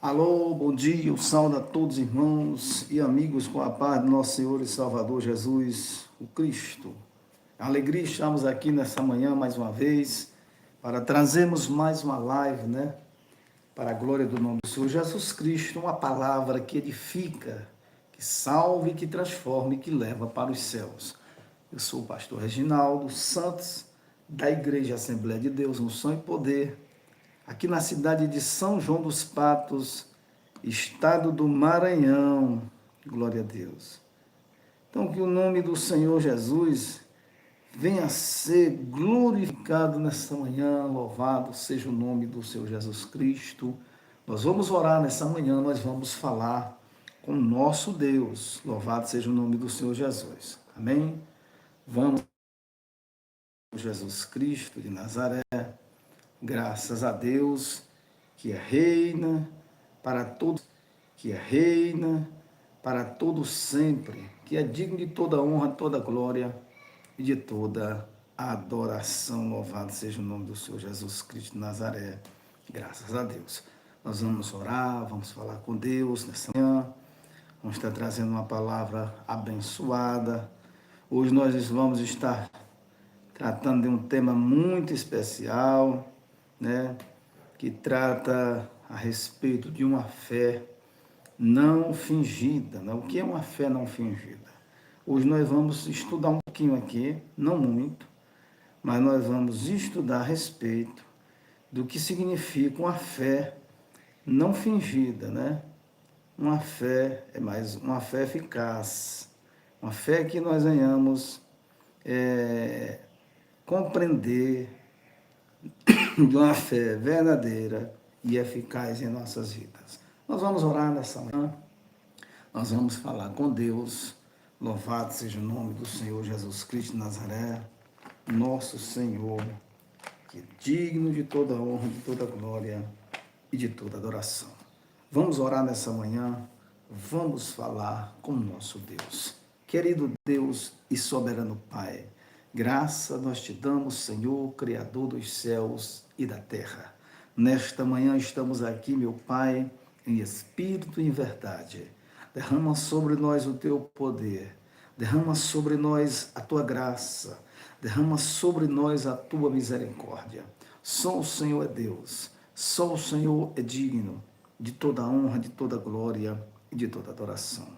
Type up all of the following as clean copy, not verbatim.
Alô, bom dia, eu saúdo a todos irmãos e amigos com a paz do nosso Senhor e Salvador Jesus, o Cristo. Alegria estamos aqui nessa manhã mais uma vez para trazermos mais uma live, né? Para a glória do nome do Senhor Jesus Cristo, uma palavra que edifica, que salva e que transforma e que leva para os céus. Eu sou o pastor Reginaldo Santos, da Igreja Assembleia de Deus, Unção e Poder, aqui na cidade de São João dos Patos, estado do Maranhão. Glória a Deus. Então, que o nome do Senhor Jesus venha a ser glorificado nessa manhã, louvado seja o nome do Senhor Jesus Cristo. Nós vamos orar nessa manhã, nós vamos falar com o nosso Deus. Louvado seja o nome do Senhor Jesus. Amém? Vamos, Jesus Cristo de Nazaré, graças a Deus, que reina para todos, que reina para todo sempre, que é digno de toda honra, toda glória e de toda adoração. Louvado seja o nome do Senhor Jesus Cristo de Nazaré. Graças a Deus. Nós vamos orar, vamos falar com Deus nessa manhã. Vamos estar trazendo uma palavra abençoada. Hoje nós vamos estar tratando de um tema muito especial, né? Que trata a respeito de uma fé não fingida, né? O que é uma fé não fingida? Hoje nós vamos estudar um pouquinho aqui, não muito, mas nós vamos estudar a respeito do que significa uma fé não fingida, né? Uma fé é mais uma fé eficaz, uma fé que nós venhamos compreender de uma fé verdadeira e eficaz em nossas vidas. Nós vamos orar nessa manhã. Nós vamos falar com Deus. Louvado seja o nome do Senhor Jesus Cristo de Nazaré, nosso Senhor, que é digno de toda honra, de toda glória e de toda adoração. Vamos orar nessa manhã, vamos falar com o nosso Deus. Querido Deus e soberano Pai, graça nós te damos, Senhor, Criador dos céus e da terra. Nesta manhã estamos aqui, meu Pai, em espírito e em verdade. Derrama sobre nós o teu poder, derrama sobre nós a tua graça, derrama sobre nós a tua misericórdia. Só o Senhor é Deus, só o Senhor é digno de toda honra, de toda glória e de toda adoração.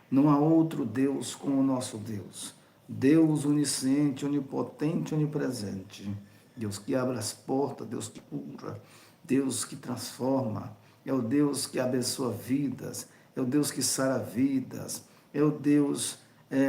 Não há outro Deus como o nosso Deus. Deus onisciente, onipotente, onipresente. Deus que abre as portas, Deus que cura, Deus que transforma, é o Deus que abençoa vidas, é o Deus que sara vidas, é o Deus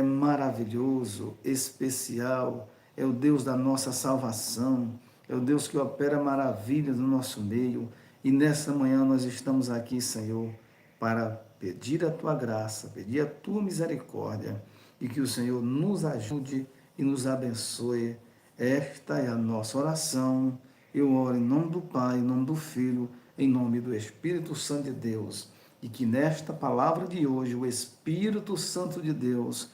maravilhoso, especial, é o Deus da nossa salvação, é o Deus que opera maravilhas no nosso meio. E nessa manhã nós estamos aqui, Senhor, para pedir a tua graça, pedir a tua misericórdia e que o Senhor nos ajude e nos abençoe. Esta é a nossa oração. Eu oro em nome do Pai, em nome do Filho, em nome do Espírito Santo de Deus. E que nesta palavra de hoje o Espírito Santo de Deus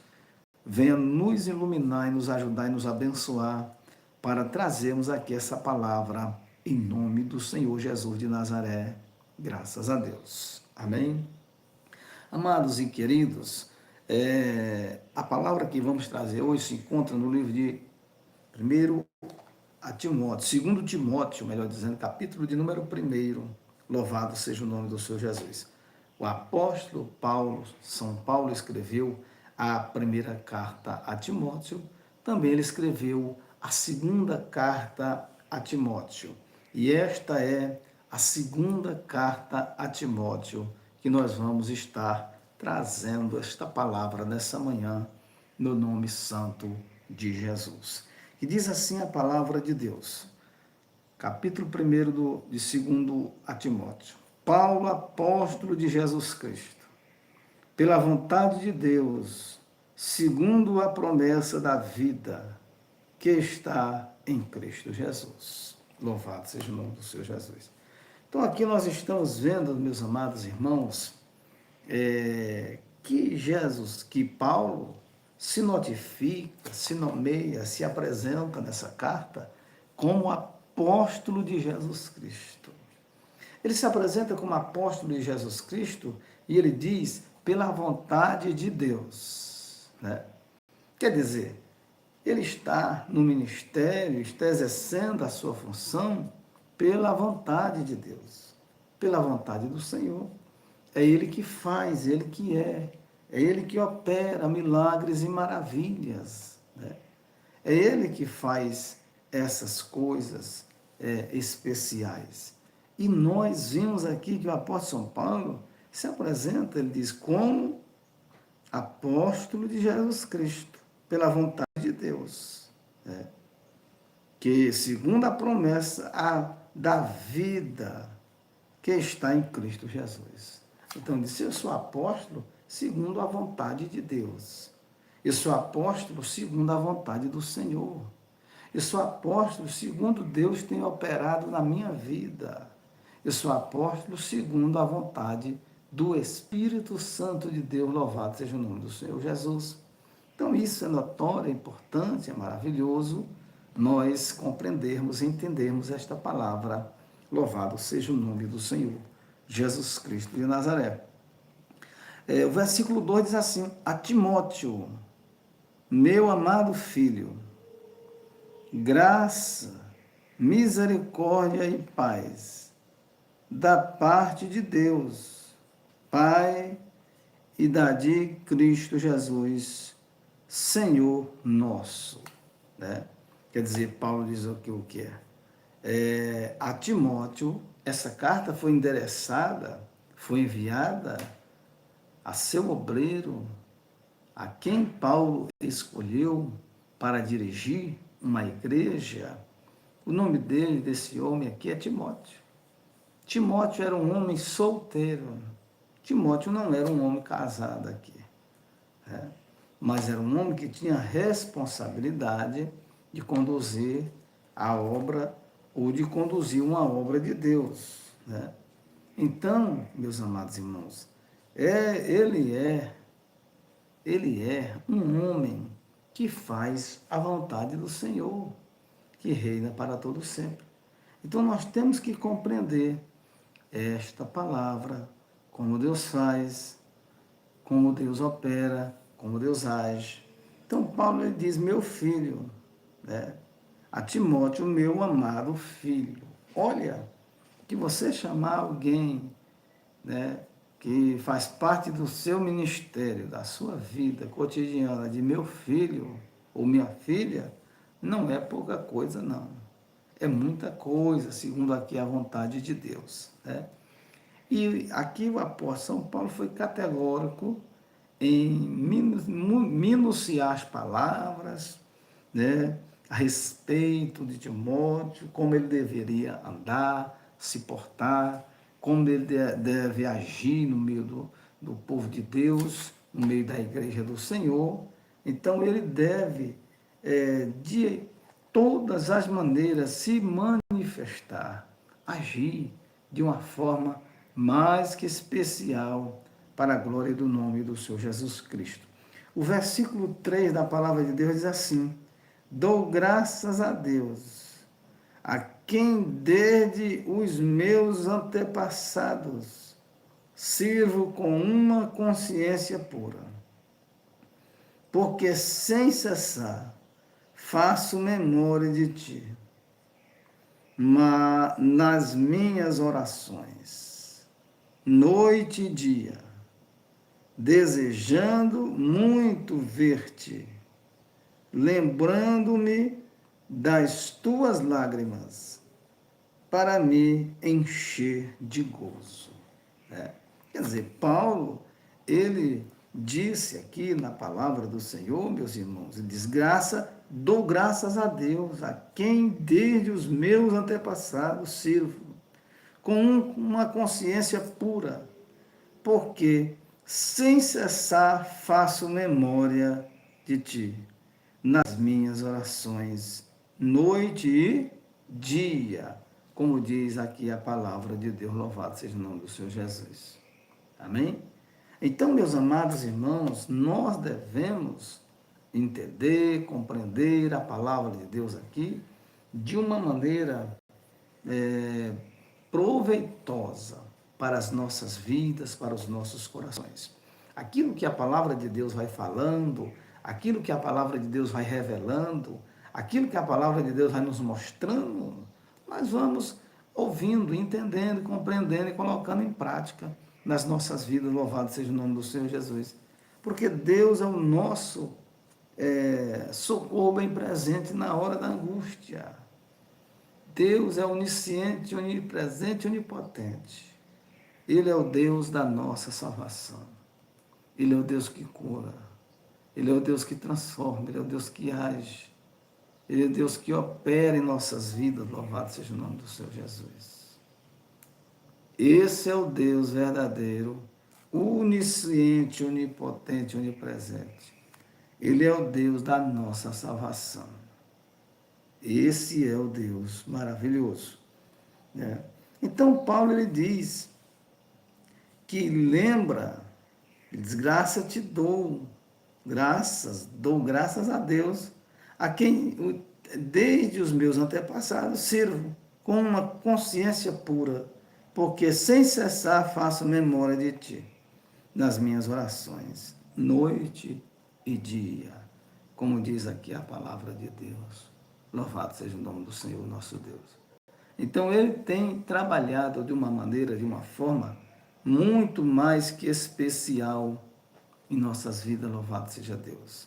venha nos iluminar e nos ajudar e nos abençoar para trazermos aqui essa palavra em nome do Senhor Jesus de Nazaré. Graças a Deus. Amém? Amados e queridos, a palavra que vamos trazer hoje se encontra no livro de 1 a Timóteo, 2 Timóteo, melhor dizendo, capítulo de número 1. Louvado seja o nome do Senhor Jesus. O apóstolo Paulo, São Paulo, escreveu a primeira carta a Timóteo, também ele escreveu a segunda carta a Timóteo. E esta é a segunda carta a Timóteo que nós vamos estar trazendo esta palavra nessa manhã, no nome santo de Jesus. E diz assim a palavra de Deus, capítulo 1 de 2 a Timóteo. Paulo, apóstolo de Jesus Cristo, pela vontade de Deus, segundo a promessa da vida que está em Cristo Jesus. Louvado seja o nome do Senhor Jesus. Então aqui nós estamos vendo, meus amados irmãos, que Paulo se notifica, se nomeia, se apresenta nessa carta como apóstolo de Jesus Cristo. Ele se apresenta como apóstolo de Jesus Cristo e ele diz, pela vontade de Deus. Né? Quer dizer, ele está no ministério, está exercendo a sua função pela vontade de Deus, pela vontade do Senhor. É Ele que faz, Ele que é Ele que opera milagres e maravilhas. Né? É Ele que faz essas coisas especiais. E nós vimos aqui que o apóstolo São Paulo se apresenta, ele diz, como apóstolo de Jesus Cristo, pela vontade de Deus. Né? Que, segundo a promessa da vida que está em Cristo Jesus. Então, disse, eu sou apóstolo segundo a vontade de Deus. Eu sou apóstolo segundo a vontade do Senhor. Eu sou apóstolo segundo Deus tem operado na minha vida. Eu sou apóstolo segundo a vontade do Espírito Santo de Deus, louvado seja o nome do Senhor Jesus. Então, isso é notório, é importante, é maravilhoso nós compreendermos e entendermos esta palavra. Louvado seja o nome do Senhor, Jesus Cristo de Nazaré. O versículo 2 diz assim, a Timóteo, meu amado filho, graça, misericórdia e paz, da parte de Deus, Pai, e da de Cristo Jesus, Senhor nosso. Né? Quer dizer, Paulo diz o que é? A Timóteo, essa carta foi endereçada, foi enviada a seu obreiro, a quem Paulo escolheu para dirigir uma igreja. O nome dele, desse homem aqui, é Timóteo. Timóteo era um homem solteiro. Timóteo não era um homem casado aqui. Né? Mas era um homem que tinha responsabilidade de conduzir a obra ou de conduzir uma obra de Deus. Né? Então, meus amados irmãos, ele é um homem que faz a vontade do Senhor, que reina para todo sempre. Então, nós temos que compreender esta palavra, como Deus faz, como Deus opera, como Deus age. Então, Paulo ele diz, meu filho, né? A Timóteo, meu amado filho. Olha, que você chamar alguém, né, que faz parte do seu ministério, da sua vida cotidiana, de meu filho ou minha filha, não é pouca coisa, não. É muita coisa, segundo aqui a vontade de Deus. Né? E aqui o apóstolo São Paulo foi categórico em minuciar as palavras, né, a respeito de Timóteo, como ele deveria andar, se portar, como ele deve agir no meio do povo de Deus, no meio da igreja do Senhor. Então, ele deve, de todas as maneiras, se manifestar, agir de uma forma mais que especial para a glória do nome do Senhor Jesus Cristo. O versículo 3 da palavra de Deus diz assim, dou graças a Deus, a quem desde os meus antepassados sirvo com uma consciência pura, porque sem cessar faço memória de ti, mas nas minhas orações, noite e dia, desejando muito ver-te, lembrando-me das tuas lágrimas, para me encher de gozo. Quer dizer, Paulo, ele disse aqui na palavra do Senhor, meus irmãos, ele diz, dou graças a Deus, a quem desde os meus antepassados sirvo, com uma consciência pura, porque sem cessar faço memória de ti, nas minhas orações, noite e dia, como diz aqui a palavra de Deus, louvado seja o nome do Senhor Jesus. Amém? Então, meus amados irmãos, nós devemos entender, compreender a palavra de Deus aqui de uma maneira proveitosa para as nossas vidas, para os nossos corações. Aquilo que a palavra de Deus vai falando, aquilo que a palavra de Deus vai revelando, aquilo que a palavra de Deus vai nos mostrando, nós vamos ouvindo, entendendo, compreendendo e colocando em prática nas nossas vidas. Louvado seja o nome do Senhor Jesus. Porque Deus é o nosso socorro bem presente na hora da angústia. Deus é onisciente, onipresente e onipotente. Ele é o Deus da nossa salvação. Ele é o Deus que cura. Ele é o Deus que transforma. Ele é o Deus que age. Ele é o Deus que opera em nossas vidas. Louvado seja o nome do Senhor Jesus. Esse é o Deus verdadeiro, onisciente, onipotente, onipresente. Ele é o Deus da nossa salvação. Esse é o Deus maravilhoso. Né? Então, Paulo ele diz que lembra, desgraça te dou graças a Deus, a quem desde os meus antepassados sirvo com uma consciência pura, porque sem cessar faço memória de ti nas minhas orações, noite e dia, como diz aqui a palavra de Deus. Louvado seja o nome do Senhor, nosso Deus. Então, ele tem trabalhado de uma maneira, de uma forma muito mais que especial em nossas vidas. Louvado seja Deus.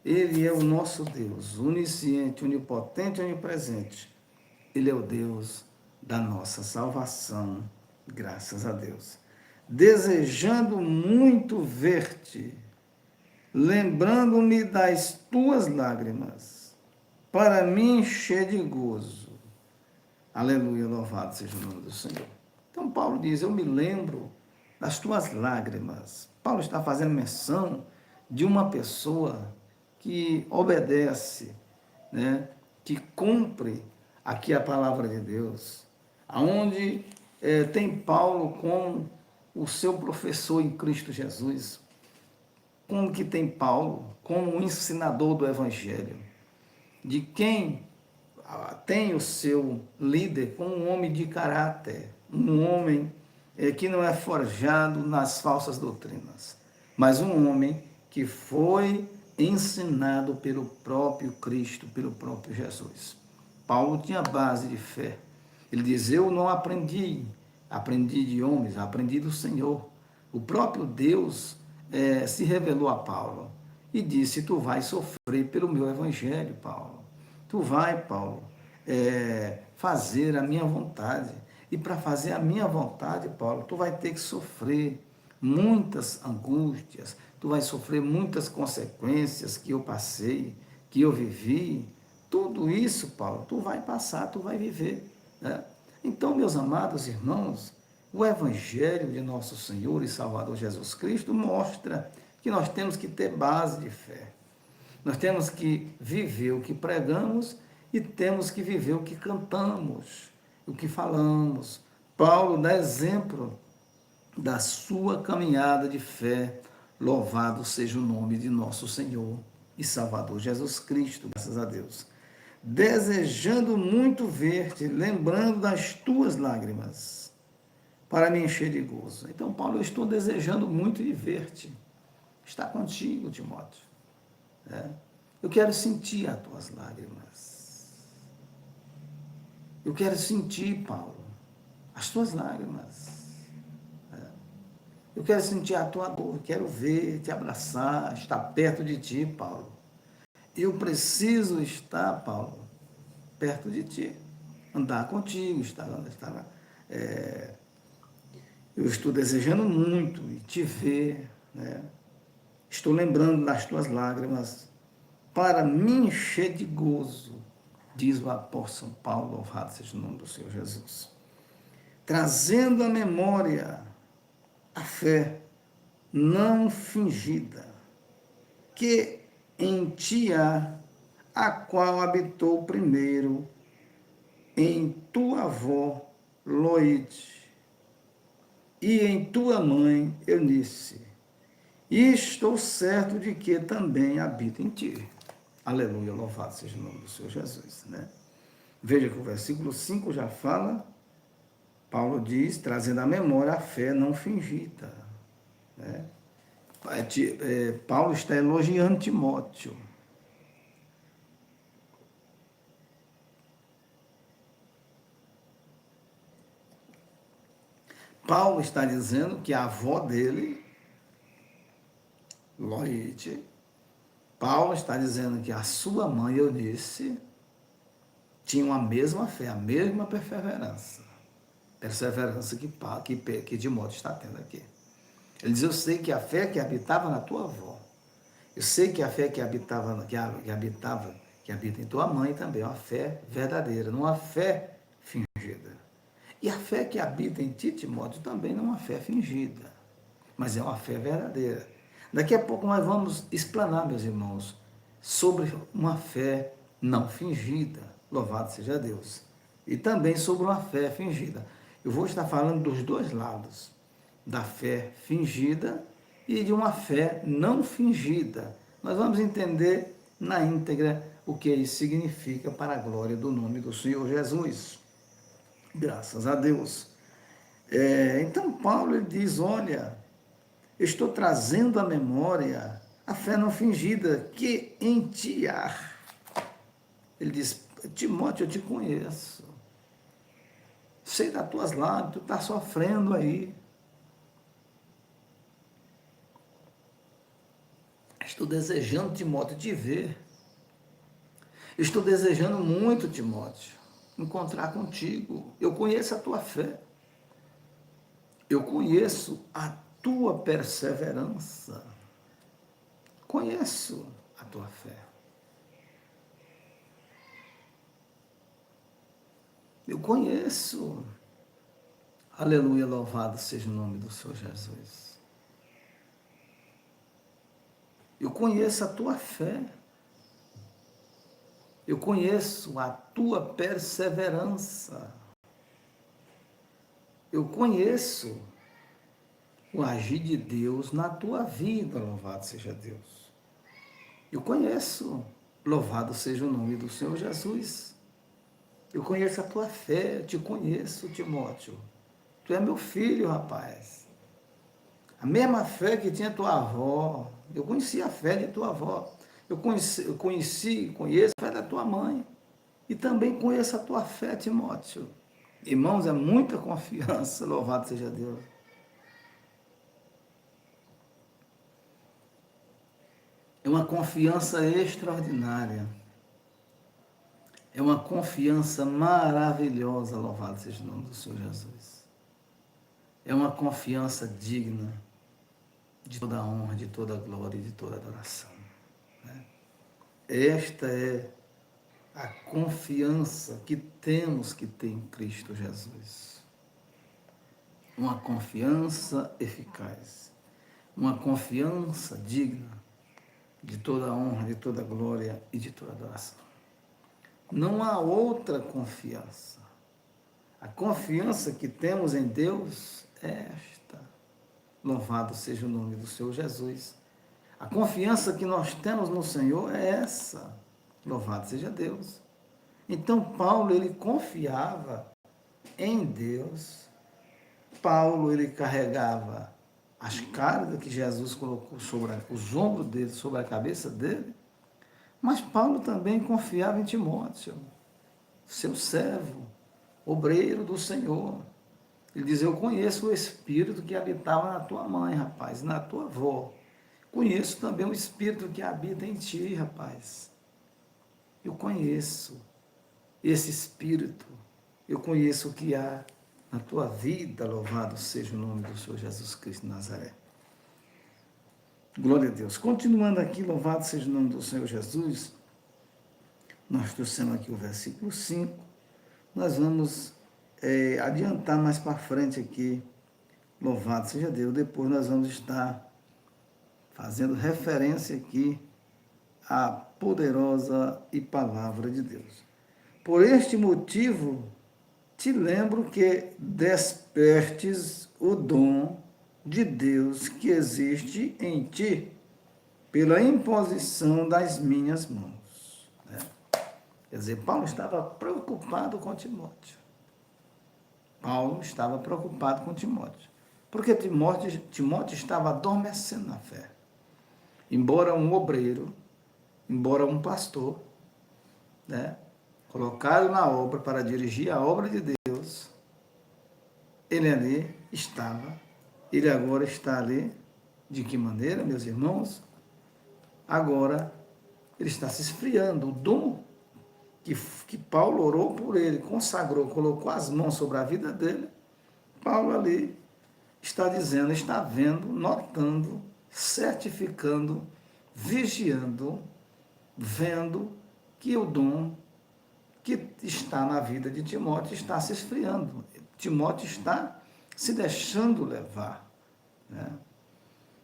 Ele é o nosso Deus, onisciente, onipotente, onipresente. Ele é o Deus da nossa salvação, graças a Deus. Desejando muito ver-te, lembrando-me das tuas lágrimas, para me encher de gozo. Aleluia, louvado seja o nome do Senhor. Então Paulo diz, eu me lembro das tuas lágrimas. Paulo está fazendo menção de uma pessoa que obedece, né, que cumpre aqui a palavra de Deus, aonde tem Paulo como o seu professor em Cristo Jesus, como que tem Paulo como o ensinador do Evangelho, de quem tem o seu líder como um homem de caráter, um homem que não é forjado nas falsas doutrinas, mas um homem que foi ensinado pelo próprio Cristo, pelo próprio Jesus. Paulo tinha base de fé. Ele diz, eu não aprendi de homens, aprendi do Senhor. O próprio Deus se revelou a Paulo e disse, tu vais sofrer pelo meu evangelho, Paulo. Tu vai, Paulo, fazer a minha vontade. E para fazer a minha vontade, Paulo, tu vai ter que sofrer muitas angústias, tu vai sofrer muitas consequências que eu passei, que eu vivi. Tudo isso, Paulo, tu vai passar, tu vai viver. Né? Então, meus amados irmãos, o Evangelho de nosso Senhor e Salvador Jesus Cristo mostra que nós temos que ter base de fé. Nós temos que viver o que pregamos e temos que viver o que cantamos, o que falamos. Paulo dá exemplo da sua caminhada de fé. Louvado seja o nome de nosso Senhor e Salvador Jesus Cristo, graças a Deus. Desejando muito ver-te, lembrando das tuas lágrimas, para me encher de gozo. Então, Paulo, eu estou desejando muito de ver-te. Está contigo, Timóteo. Eu quero sentir as tuas lágrimas. Eu quero sentir, Paulo, as tuas lágrimas. Eu quero sentir a tua dor, quero ver, te abraçar, estar perto de ti, Paulo. Eu preciso estar, Paulo, perto de ti, andar contigo, eu estou desejando muito te ver, né? Estou lembrando das tuas lágrimas para me encher de gozo, diz o apóstolo Paulo, louvado seja o nome do Senhor Jesus. Trazendo à memória a fé não fingida, que em ti há, a qual habitou primeiro em tua avó Loide e em tua mãe Eunice, e estou certo de que também habita em ti. Aleluia, louvado seja o nome do Senhor Jesus. Né? Veja que o versículo 5 já fala Paulo diz, trazendo à memória a fé não fingida. Né? Paulo está elogiando Timóteo. Paulo está dizendo que a avó dele, Loide, Paulo está dizendo que a sua mãe, Eunice, tinham a mesma fé, a mesma perseverança que Timóteo está tendo aqui. Ele diz, eu sei que a fé que habitava na tua avó, eu sei que a fé que habita em tua mãe também é uma fé verdadeira, não uma fé fingida. E a fé que habita em ti, Timóteo, também não é uma fé fingida, mas é uma fé verdadeira. Daqui a pouco nós vamos explanar, meus irmãos, sobre uma fé não fingida, louvado seja Deus, e também sobre uma fé fingida. Eu vou estar falando dos dois lados, da fé fingida e de uma fé não fingida. Nós vamos entender na íntegra o que isso significa para a glória do nome do Senhor Jesus. Graças a Deus. Então Paulo ele diz, olha, eu estou trazendo à memória a fé não fingida que em ti há. Ele diz, Timóteo, eu te conheço. Sei das tuas lágrimas, tu está sofrendo aí. Estou desejando, Timóteo, te ver. Estou desejando muito, Timóteo, encontrar contigo. Eu conheço a tua fé. Eu conheço a tua perseverança. Conheço a tua fé. Eu conheço. Aleluia, louvado seja o nome do Senhor Jesus. Eu conheço a tua fé. Eu conheço a tua perseverança. Eu conheço o agir de Deus na tua vida, louvado seja Deus. Eu conheço, louvado seja o nome do Senhor Jesus. Eu conheço a tua fé, eu te conheço, Timóteo. Tu é meu filho, rapaz. A mesma fé que tinha tua avó. Eu conheci a fé de tua avó. Eu conheço a fé da tua mãe. E também conheço a tua fé, Timóteo. Irmãos, é muita confiança, louvado seja Deus. É uma confiança extraordinária. É uma confiança maravilhosa, louvado seja o nome do Senhor Jesus. É uma confiança digna de toda honra, de toda glória e de toda adoração. Né? Esta é a confiança que temos que ter em Cristo Jesus. Uma confiança eficaz. Uma confiança digna de toda honra, de toda glória e de toda adoração. Não há outra confiança. A confiança que temos em Deus é esta. Louvado seja o nome do Senhor Jesus. A confiança que nós temos no Senhor é essa. Louvado seja Deus. Então Paulo, ele confiava em Deus. Paulo, ele carregava as cargas que Jesus colocou sobre os ombros dele, sobre a cabeça dele. Mas Paulo também confiava em Timóteo, seu servo, obreiro do Senhor. Ele diz, eu conheço o Espírito que habitava na tua mãe, rapaz, na tua avó. Conheço também o Espírito que habita em ti, rapaz. Eu conheço esse Espírito. Eu conheço o que há na tua vida, louvado seja o nome do Senhor Jesus Cristo de Nazaré. Glória a Deus. Continuando aqui, louvado seja o nome do Senhor Jesus, nós trouxemos aqui o versículo 5, nós vamos adiantar mais para frente aqui, louvado seja Deus, depois nós vamos estar fazendo referência aqui à poderosa e palavra de Deus. Por este motivo, te lembro que despertes o dom de Deus que existe em ti pela imposição das minhas mãos. Né? Quer dizer, Paulo estava preocupado com Timóteo. Paulo estava preocupado com Timóteo, porque Timóteo estava adormecendo na fé. Embora um obreiro, embora um pastor, né, colocado na obra para dirigir a obra de Deus, ele ali estava, ele agora está ali. De que maneira, meus irmãos? Agora ele está se esfriando. O dom que Paulo orou por ele, consagrou, colocou as mãos sobre a vida dele, Paulo ali está dizendo, está vendo, notando, certificando, vigiando, vendo que o dom que está na vida de Timóteo está se esfriando. Timóteo está se deixando levar, né?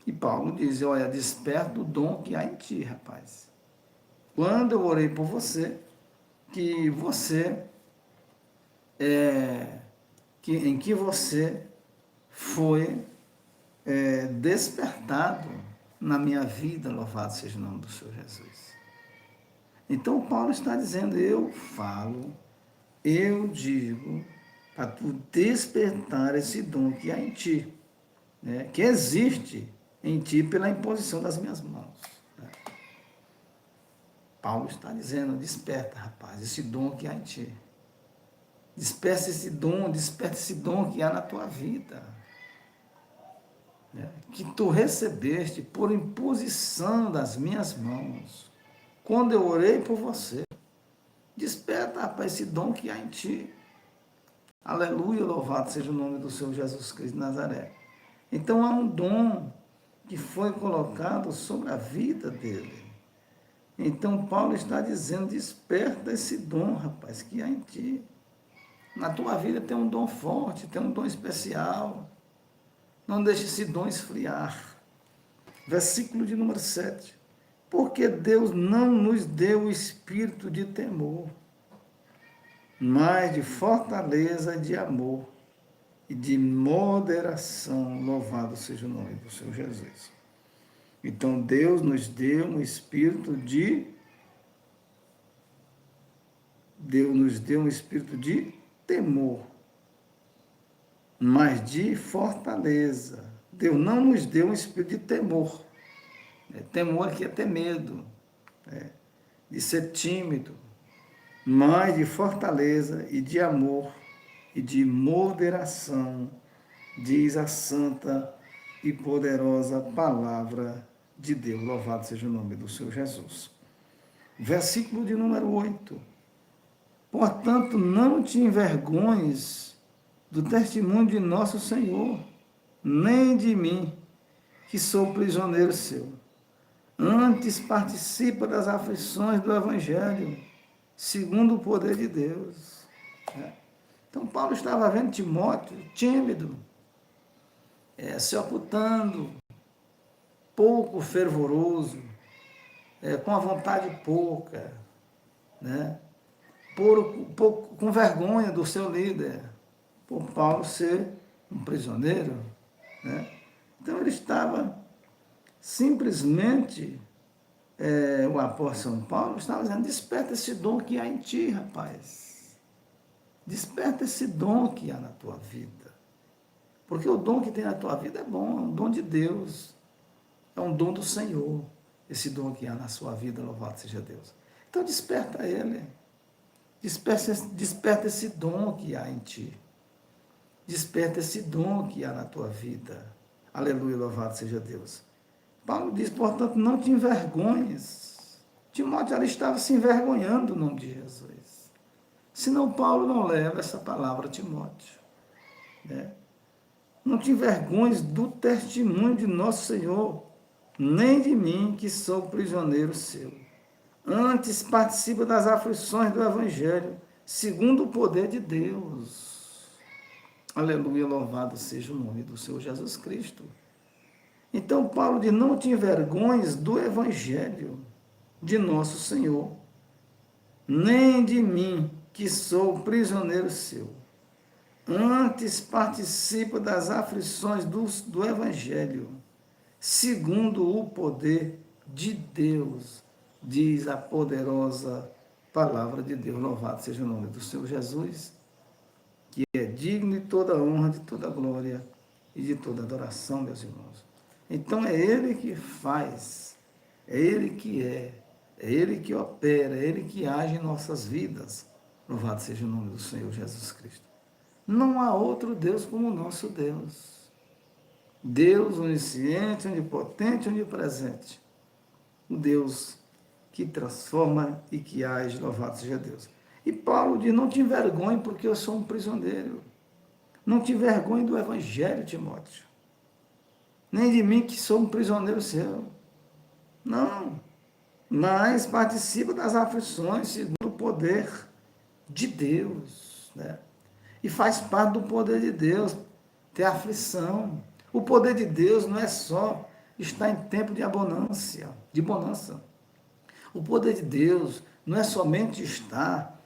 E Paulo diz, olha, desperta o dom que há em ti, rapaz. Quando eu orei por você, que você, em que você foi despertado na minha vida, louvado seja o nome do Senhor Jesus. Então Paulo está dizendo, eu falo, eu digo, para tu despertar esse dom que há em ti, né, que existe em ti pela imposição das minhas mãos. Né? Paulo está dizendo, desperta, rapaz, esse dom que há em ti. Desperta esse dom que há na tua vida. Né? Que tu recebeste por imposição das minhas mãos. Quando eu orei por você. Desperta, rapaz, esse dom que há em ti. Aleluia, louvado seja o nome do Senhor Jesus Cristo de Nazaré. Então há um dom que foi colocado sobre a vida dele. Então Paulo está dizendo, desperta esse dom, rapaz, que há em ti. Na tua vida tem um dom forte, tem um dom especial. Não deixe esse dom esfriar. Versículo de número 7. Porque Deus não nos deu o espírito de temor, mas de fortaleza, de amor e de moderação. Louvado seja o nome do Senhor Jesus. Então Deus nos deu um espírito de temor, mas de fortaleza. Deus não nos deu um espírito de temor. Temor aqui é ter medo, de ser tímido, mas de fortaleza e de amor e de moderação, diz a santa e poderosa palavra de Deus. Louvado seja o nome do Senhor Jesus. Versículo de número 8. Portanto, não te envergonhes do testemunho de nosso Senhor, nem de mim, que sou prisioneiro seu. Antes participa das aflições do Evangelho, segundo o poder de Deus. Então, Paulo estava vendo Timóteo tímido, se ocultando, pouco fervoroso, com a vontade pouca, né? Pouco, com vergonha do seu líder, por Paulo ser um prisioneiro. Né? Então, ele estava simplesmente, o apóstolo São Paulo estava dizendo, desperta esse dom que há em ti, rapaz. Desperta esse dom que há na tua vida. Porque o dom que tem na tua vida é bom, é um dom de Deus. É um dom do Senhor, esse dom que há na sua vida, louvado seja Deus. Então desperta ele. Desperta esse dom que há em ti. Desperta esse dom que há na tua vida. Aleluia, louvado seja Deus. Paulo diz, portanto, não te envergonhes. Timóteo ali estava se envergonhando no nome de Jesus. Senão Paulo não leva essa palavra a Timóteo. Né? Não te envergonhes do testemunho de nosso Senhor, nem de mim, que sou prisioneiro seu. Antes participa das aflições do Evangelho, segundo o poder de Deus. Aleluia, louvado seja o nome do Senhor Jesus Cristo. Então Paulo diz, não te envergonhes do Evangelho de nosso Senhor, nem de mim, que sou prisioneiro seu. Antes participa das aflições do Evangelho, segundo o poder de Deus, diz a poderosa palavra de Deus. Louvado seja o nome do Senhor Jesus. que é digno de toda honra, de toda glória e de toda adoração, meus irmãos. Então é Ele que faz, é Ele que é Ele que opera, é Ele que age em nossas vidas. Louvado seja o nome do Senhor Jesus Cristo. Não há outro Deus como o nosso Deus. Deus onisciente, onipotente, onipresente. O Deus que transforma e que age, louvado seja Deus. E Paulo diz, não te envergonhe porque eu sou um prisioneiro. Não te envergonhe do Evangelho, Timóteo. Nem de mim que sou um prisioneiro seu. Não. Mas participa das aflições segundo o poder de Deus. Né? E faz parte do poder de Deus ter aflição. O poder de Deus não é só estar em tempo de abundância, de bonança. O poder de Deus não é somente estar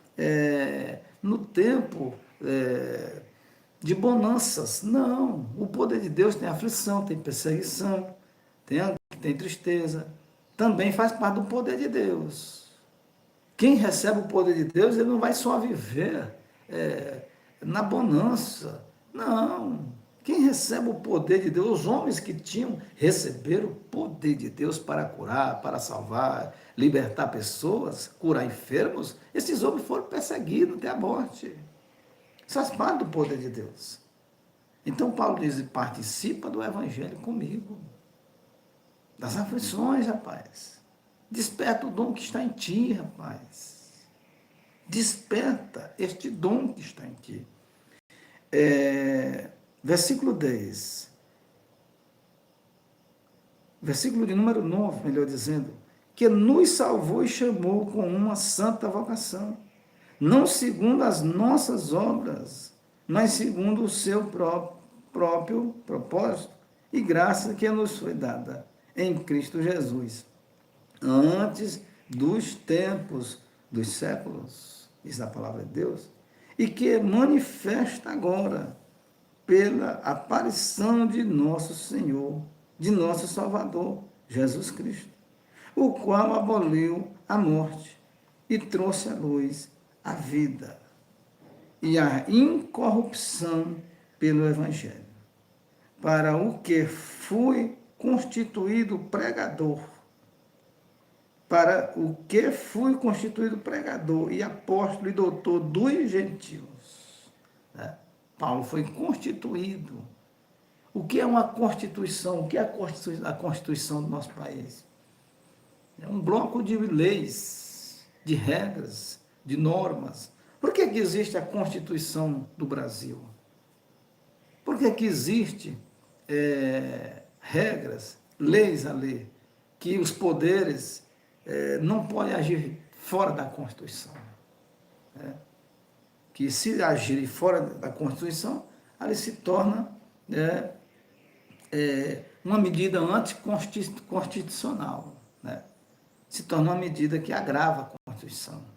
no tempo de bonanças. Não. O poder de Deus tem aflição, tem perseguição, tem tristeza. Também faz parte do poder de Deus. Quem recebe o poder de Deus, ele não vai só viver na bonança. Não. Quem recebe o poder de Deus, os homens que receberam o poder de Deus para curar, para salvar, libertar pessoas, curar enfermos, esses homens foram perseguidos até a morte. Isso faz parte do poder de Deus. Então Paulo diz, participa do Evangelho comigo. Das aflições, rapaz. Desperta o dom que está em ti, rapaz. Desperta este dom que está em ti. Versículo 10. Versículo de número 9, melhor dizendo, que nos salvou e chamou com uma santa vocação, não segundo as nossas obras, mas segundo o seu próprio propósito e graça que nos foi dada em Cristo Jesus, antes dos tempos dos séculos, diz a palavra de Deus, e que manifesta agora pela aparição de nosso Senhor, de nosso Salvador, Jesus Cristo, o qual aboliu a morte e trouxe à luz a vida e a incorrupção pelo Evangelho, para o que fui constituído pregador, e apóstolo e doutor dos gentios. Né? Paulo foi constituído. O que é uma constituição? O que é a constituição do nosso país? É um bloco de leis, de regras, de normas. Por que existe a Constituição do Brasil? Por que existe regras, leis a ler, que os poderes não podem agir fora da Constituição? Que se agirem fora da Constituição, ali se torna uma medida anticonstitucional, né? Se torna uma medida que agrava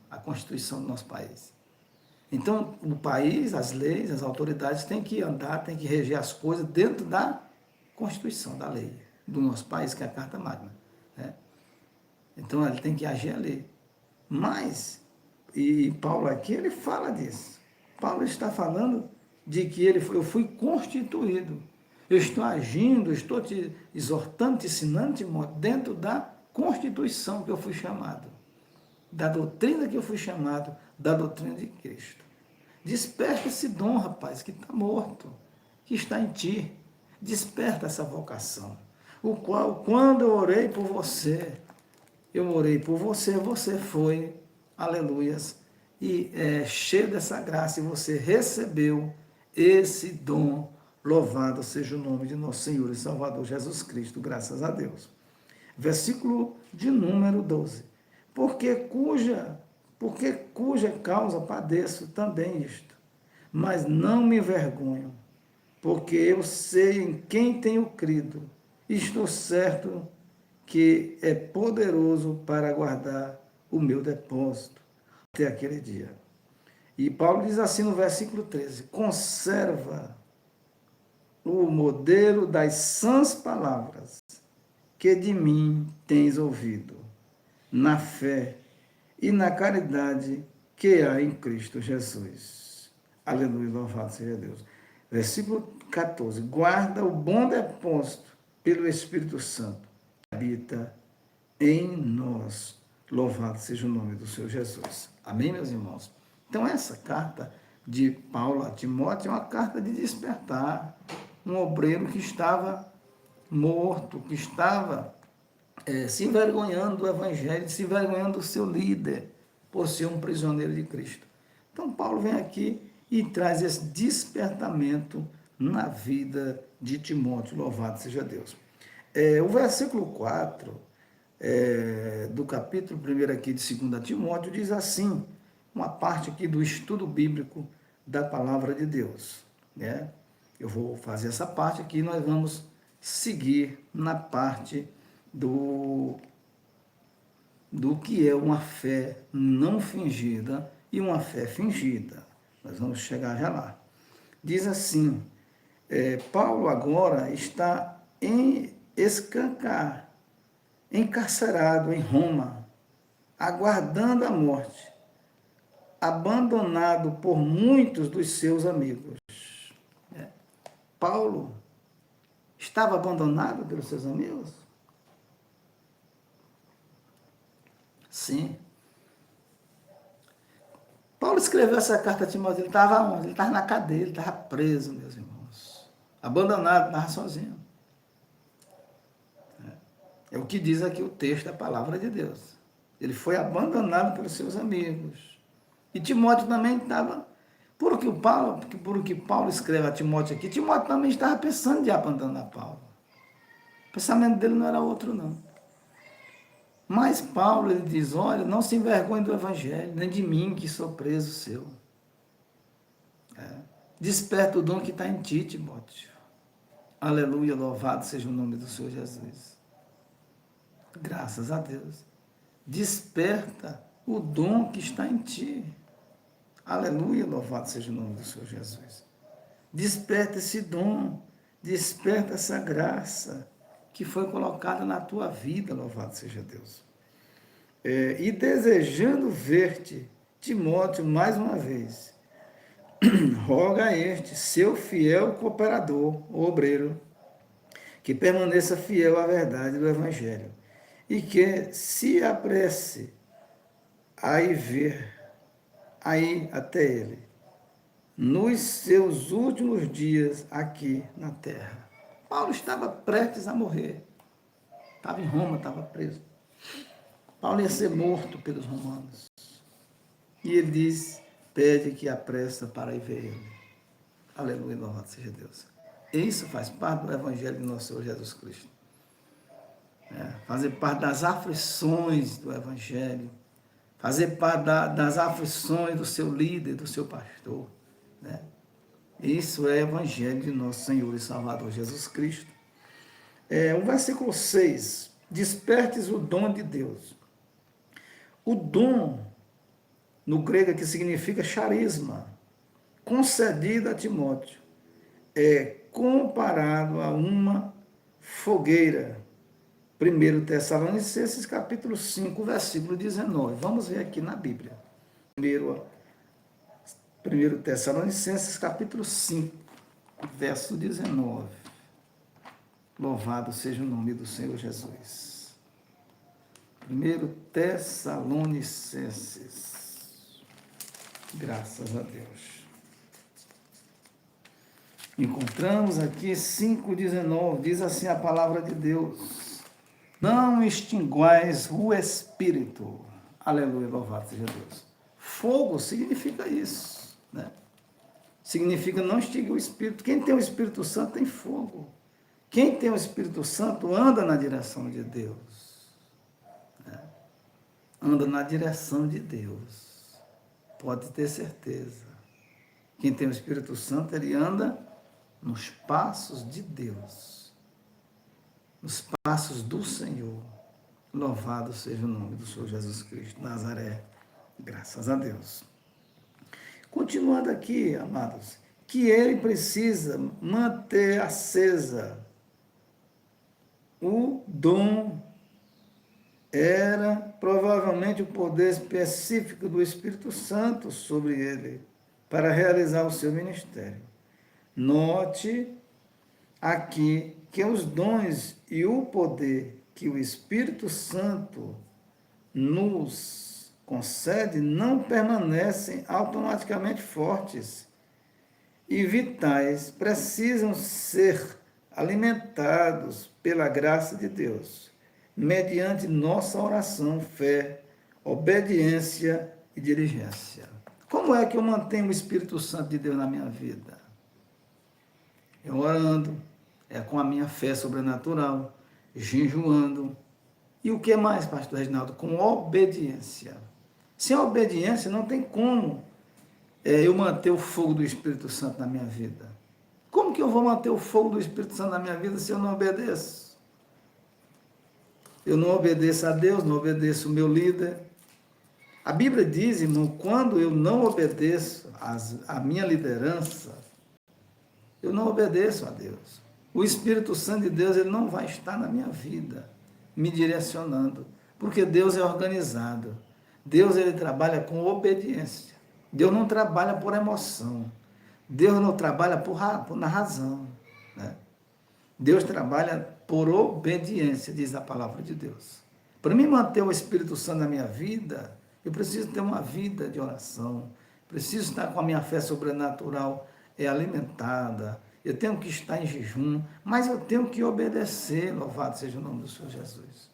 a Constituição do nosso país. Então, o país, as leis, as autoridades têm que andar, têm que reger as coisas dentro da Constituição, da lei do nosso país, que é a Carta Magna. Né? Então, ele tem que agir a lei. Mas, e Paulo aqui, ele fala disso. Paulo está falando de que eu fui constituído. Eu estou agindo, estou te exortando, te ensinando, dentro da Constituição que eu fui chamado, da doutrina que eu fui chamado, da doutrina de Cristo. Desperta esse dom, rapaz, que está morto, que está em ti. Desperta essa vocação, o qual, quando eu orei por você, você foi, aleluias, e cheio dessa graça, e você recebeu esse dom. Louvado seja o nome de nosso Senhor e Salvador Jesus Cristo, graças a Deus. Versículo de número 12. Porque cuja causa padeço também isto, mas não me envergonho, porque eu sei em quem tenho crido, e estou certo que é poderoso para guardar o meu depósito até aquele dia. E Paulo diz assim no versículo 13, conserva o modelo das sãs palavras que de mim tens ouvido, na fé e na caridade que há em Cristo Jesus. Aleluia, louvado seja Deus. Versículo 14. Guarda o bom depósito pelo Espírito Santo que habita em nós. Louvado seja o nome do Senhor Jesus. Amém, meus irmãos? Então, essa carta de Paulo a Timóteo é uma carta de despertar. Um obreiro que estava morto, que estava se envergonhando do Evangelho, se envergonhando do seu líder, por ser um prisioneiro de Cristo. Então, Paulo vem aqui e traz esse despertamento na vida de Timóteo. Louvado seja Deus. O versículo 4 do capítulo 1 aqui de 2 Timóteo diz assim, uma parte aqui do estudo bíblico da palavra de Deus. Né? Eu vou fazer essa parte aqui e nós vamos seguir na parte do que é uma fé não fingida e uma fé fingida. Nós vamos chegar já lá. Diz assim, Paulo agora está em escancar, encarcerado em Roma, aguardando a morte, abandonado por muitos dos seus amigos. Paulo estava abandonado pelos seus amigos? Sim. Paulo escreveu essa carta a Timóteo, ele estava onde? Ele estava na cadeia, ele estava preso, meus irmãos. Abandonado, estava sozinho. É o que diz aqui o texto da palavra de Deus. Ele foi abandonado pelos seus amigos. E Timóteo também estava... Por o que Paulo escreve a Timóteo aqui, Timóteo também estava pensando em abandonar Paulo. O pensamento dele não era outro, não. Mas Paulo, ele diz, olha, não se envergonhe do Evangelho, nem de mim, que sou preso seu. Desperta o dom que está em ti, Timóteo. Aleluia, louvado seja o nome do Senhor Jesus. Graças a Deus. Desperta o dom que está em ti. Aleluia, louvado seja o nome do Senhor Jesus. Desperta esse dom, desperta essa graça que foi colocada na tua vida, louvado seja Deus. E desejando ver-te, Timóteo, mais uma vez, roga a este, seu fiel cooperador, obreiro, que permaneça fiel à verdade do Evangelho, e que se apresse a ir ver, aí até ele, nos seus últimos dias aqui na terra. Paulo estava prestes a morrer. Estava em Roma, estava preso. Paulo ia ser morto pelos romanos. E ele diz, pede que apressa para ir ver ele. Aleluia, louvado seja Deus. Isso faz parte do Evangelho de nosso Senhor Jesus Cristo. Fazer parte das aflições do Evangelho. Fazer parte das aflições do seu líder, do seu pastor. Né? Isso é o Evangelho de nosso Senhor e Salvador Jesus Cristo. O versículo 6. Despertes o dom de Deus. O dom, no grego, que significa charisma, concedido a Timóteo, é comparado a uma fogueira. 1 Tessalonicenses, capítulo 5, versículo 19. Vamos ver aqui na Bíblia. 1 Tessalonicenses, capítulo 5, verso 19. Louvado seja o nome do Senhor Jesus. 1 Tessalonicenses. Graças a Deus. Encontramos aqui 5,19. Diz assim a palavra de Deus. Não extinguais o Espírito. Aleluia, louvado seja Deus. Fogo significa isso, né? Significa não extinguir o Espírito. Quem tem o Espírito Santo tem fogo. Quem tem o Espírito Santo anda na direção de Deus. Anda na direção de Deus. Pode ter certeza. Quem tem o Espírito Santo, ele anda nos passos de Deus. Nos passos do Senhor. Louvado seja o nome do Senhor Jesus Cristo, Nazaré. Graças a Deus. Continuando aqui, amados, que ele precisa manter acesa o dom era provavelmente o poder específico do Espírito Santo sobre ele, para realizar o seu ministério. Note aqui que os dons e o poder que o Espírito Santo nos concede não permanecem automaticamente fortes e vitais, precisam ser alimentados pela graça de Deus, mediante nossa oração, fé, obediência e diligência. Como é que eu mantenho o Espírito Santo de Deus na minha vida? É orando, é com a minha fé sobrenatural, jejuando. E o que mais, pastor Reginaldo? Com obediência. Sem obediência não tem como eu manter o fogo do Espírito Santo na minha vida. Como que eu vou manter o fogo do Espírito Santo na minha vida se eu não obedeço? Eu não obedeço a Deus, não obedeço o meu líder. A Bíblia diz, irmão, quando eu não obedeço a minha liderança, eu não obedeço a Deus. O Espírito Santo de Deus, ele não vai estar na minha vida, me direcionando, porque Deus é organizado. Deus, ele trabalha com obediência. Deus não trabalha por emoção. Deus não trabalha na razão. Né? Deus trabalha por obediência, diz a palavra de Deus. Para mim manter o Espírito Santo na minha vida, eu preciso ter uma vida de oração, preciso estar com a minha fé sobrenatural alimentada, eu tenho que estar em jejum, mas eu tenho que obedecer, louvado seja o nome do Senhor Jesus.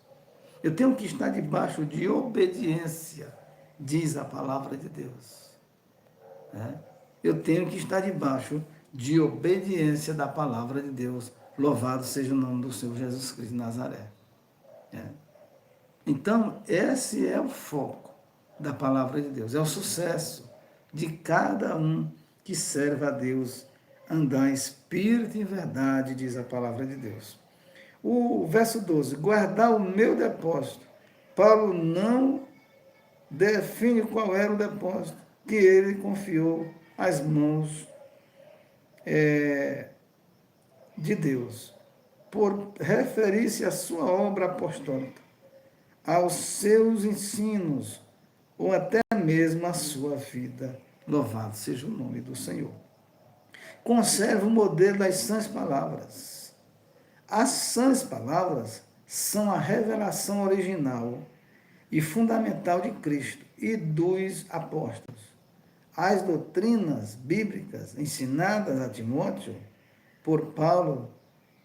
Eu tenho que estar debaixo de obediência, diz a palavra de Deus. Eu tenho que estar debaixo de obediência da palavra de Deus, louvado seja o nome do Senhor Jesus Cristo de Nazaré. Então, esse é o foco da palavra de Deus, é o sucesso de cada um que serve a Deus, andar em espírito e em verdade, diz a palavra de Deus. O verso 12, guardar o meu depósito. Paulo não define qual era o depósito que ele confiou às mãos de Deus, por referir-se à sua obra apostólica, aos seus ensinos, ou até mesmo à sua vida. Louvado seja o nome do Senhor. Conserve o modelo das sãs palavras. As sãs palavras são a revelação original e fundamental de Cristo e dos apóstolos. As doutrinas bíblicas ensinadas a Timóteo por Paulo,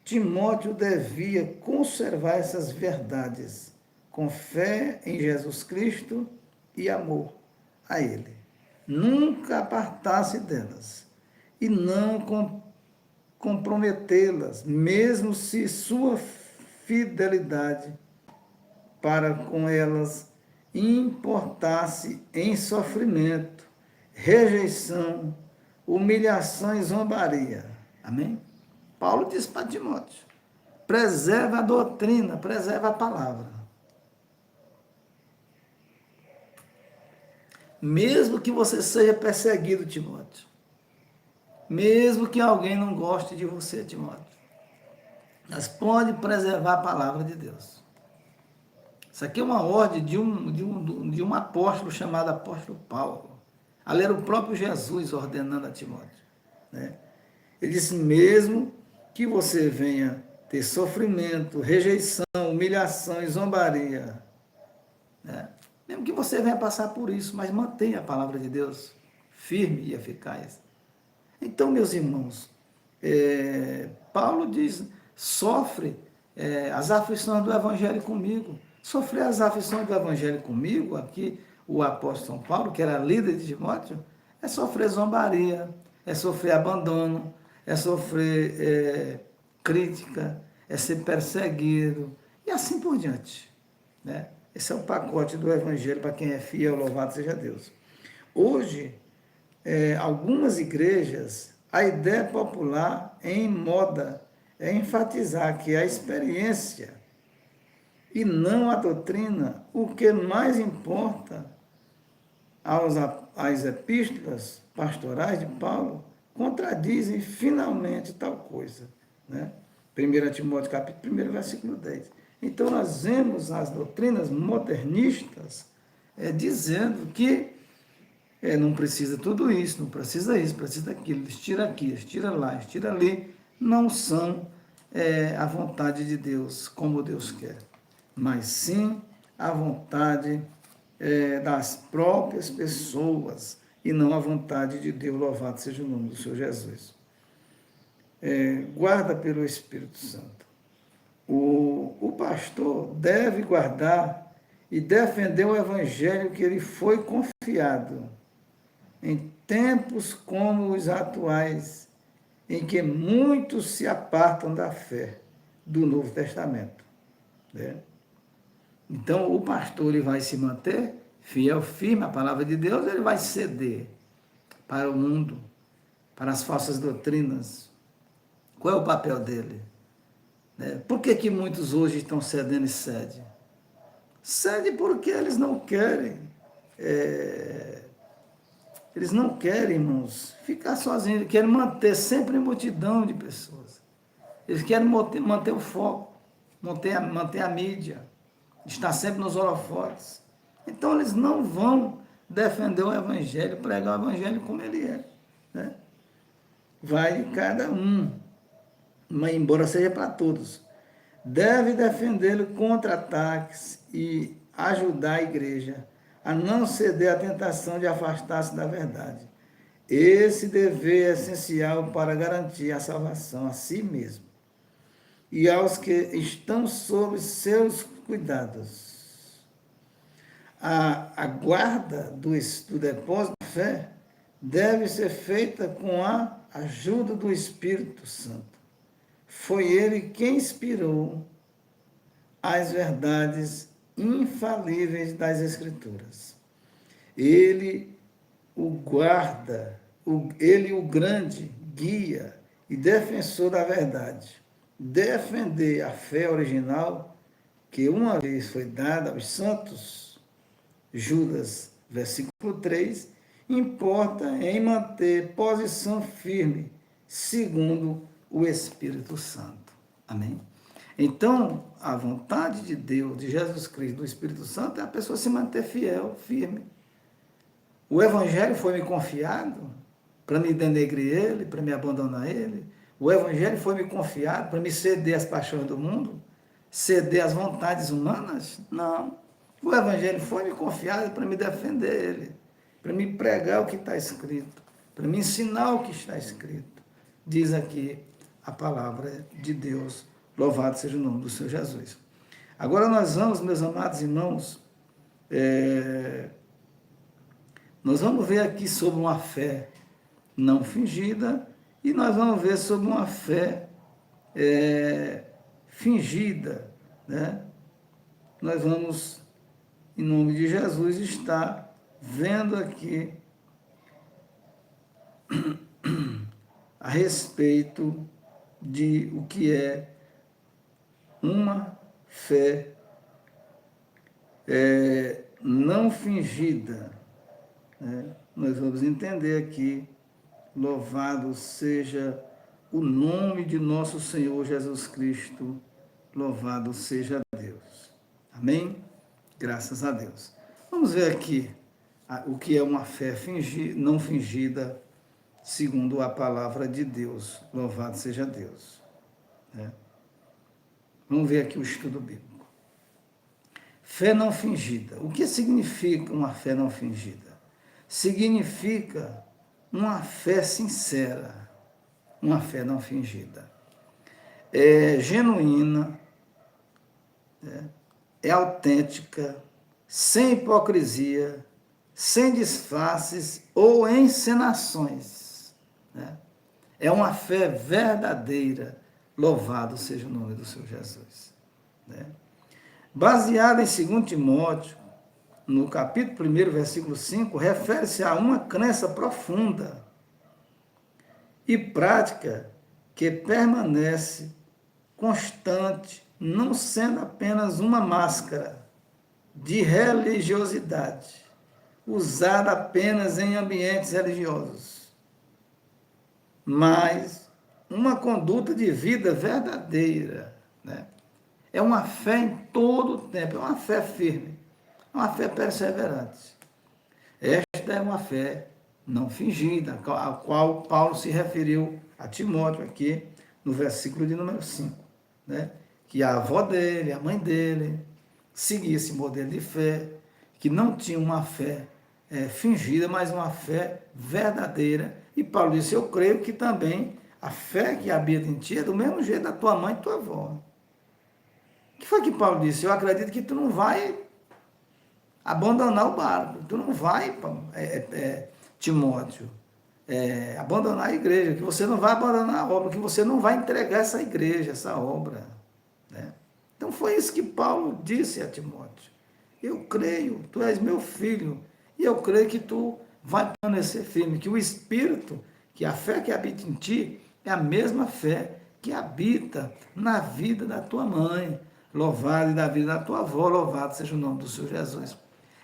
Timóteo devia conservar essas verdades com fé em Jesus Cristo e amor a Ele. Nunca apartar-se delas e não comprometê-las, mesmo se sua fidelidade para com elas importasse em sofrimento, rejeição, humilhação e zombaria. Amém? Paulo diz para Timóteo, preserva a doutrina, preserva a palavra. Mesmo que você seja perseguido, Timóteo, mesmo que alguém não goste de você, Timóteo, mas pode preservar a palavra de Deus. Isso aqui é uma ordem de um apóstolo chamado apóstolo Paulo. Ali era o próprio Jesus ordenando a Timóteo. Né? Ele disse, mesmo que você venha ter sofrimento, rejeição, humilhação e zombaria, né? Mesmo que você venha passar por isso, mas mantenha a palavra de Deus firme e eficaz. Então, meus irmãos, Paulo diz, sofre as aflições do Evangelho comigo. Sofrer as aflições do Evangelho comigo, aqui o apóstolo São Paulo, que era líder de Timóteo, é sofrer zombaria, é sofrer abandono, é sofrer crítica, é ser perseguido, e assim por diante, né? Esse é o pacote do Evangelho para quem é fiel, louvado seja Deus. Hoje, algumas igrejas, a ideia popular em moda é enfatizar que a experiência e não a doutrina, o que mais importa às epístolas pastorais de Paulo, contradizem finalmente tal coisa. Né? 1 Timóteo capítulo 1, versículo 10. Então, nós vemos as doutrinas modernistas dizendo que não precisa tudo isso, não precisa isso, precisa daquilo, estira aqui, estira lá, estira ali, não são a vontade de Deus, como Deus quer, mas sim a vontade das próprias pessoas, e não a vontade de Deus. Louvado seja o nome do Senhor Jesus. Guarda pelo Espírito Santo. O pastor deve guardar e defender o evangelho que ele foi confiado em tempos como os atuais, em que muitos se apartam da fé do Novo Testamento, né? Então, o pastor ele vai se manter fiel, firme à palavra de Deus, ele vai ceder para o mundo, para as falsas doutrinas. Qual é o papel dele? Por que muitos hoje estão cedendo e cedem? Cede porque eles não querem. Eles não querem, irmãos, ficar sozinhos. Eles querem manter sempre multidão de pessoas. Eles querem manter o foco, manter a mídia, estar sempre nos holofotes. Então, eles não vão defender o evangelho, pregar o evangelho como ele é, né? Vai de cada um, mas embora seja para todos. Deve defendê-lo contra ataques e ajudar a igreja a não ceder à tentação de afastar-se da verdade. Esse dever é essencial para garantir a salvação a si mesmo e aos que estão sob seus cuidados. A guarda do depósito da fé deve ser feita com a ajuda do Espírito Santo. Foi ele quem inspirou as verdades infalíveis das Escrituras. Ele o guarda, ele o grande guia e defensor da verdade. Defender a fé original que uma vez foi dada aos santos, Judas, versículo 3, importa em manter posição firme, segundo o Espírito Santo. Amém? Então, a vontade de Deus, de Jesus Cristo, do Espírito Santo, é a pessoa se manter fiel, firme. O Evangelho foi me confiado para me denegrir ele, para me abandonar ele. O Evangelho foi me confiado para me ceder às paixões do mundo, ceder às vontades humanas? Não. O Evangelho foi me confiado para me defender ele, para me pregar o que está escrito, para me ensinar o que está escrito. Diz aqui a palavra de Deus. Louvado seja o nome do Senhor Jesus. Agora nós vamos, meus amados irmãos, nós vamos ver aqui sobre uma fé não fingida e nós vamos ver sobre uma fé fingida, né? Nós vamos, em nome de Jesus, estar vendo aqui a respeito de o que é uma fé não fingida, né? Nós vamos entender aqui, louvado seja o nome de nosso Senhor Jesus Cristo, louvado seja Deus. Amém? Graças a Deus. Vamos ver aqui o que é uma fé não fingida, segundo a palavra de Deus. Louvado seja Deus. Né? Vamos ver aqui o estudo bíblico. Fé não fingida. O que significa uma fé não fingida? Significa uma fé sincera, uma fé não fingida. É genuína, é autêntica, sem hipocrisia, sem disfarces ou encenações, né? É uma fé verdadeira, louvado seja o nome do Senhor Jesus, né? Baseada em 2 Timóteo, no capítulo 1, versículo 5, refere-se a uma crença profunda e prática que permanece constante, não sendo apenas uma máscara de religiosidade, usada apenas em ambientes religiosos, mas uma conduta de vida verdadeira, né? É uma fé em todo o tempo, é uma fé firme, uma fé perseverante. Esta esta é uma fé não fingida, a qual Paulo se referiu a Timóteo aqui no versículo de número 5, né? Que a avó dele, a mãe dele, seguia esse modelo de fé, que não tinha uma fé fingida, mas uma fé verdadeira. E Paulo disse, eu creio que também a fé que habita em ti é do mesmo jeito da tua mãe e tua avó. O que foi que Paulo disse? Eu acredito que tu não vai abandonar o barco, tu não vai, Timóteo, abandonar a igreja, que você não vai abandonar a obra, que você não vai entregar essa igreja, essa obra, né? Então foi isso que Paulo disse a Timóteo. Eu creio, tu és meu filho, e eu creio que tu vai permanecer firme, que o Espírito, que a fé que habita em ti, é a mesma fé que habita na vida da tua mãe, louvado, e da vida da tua avó, louvado seja o nome do Senhor Jesus.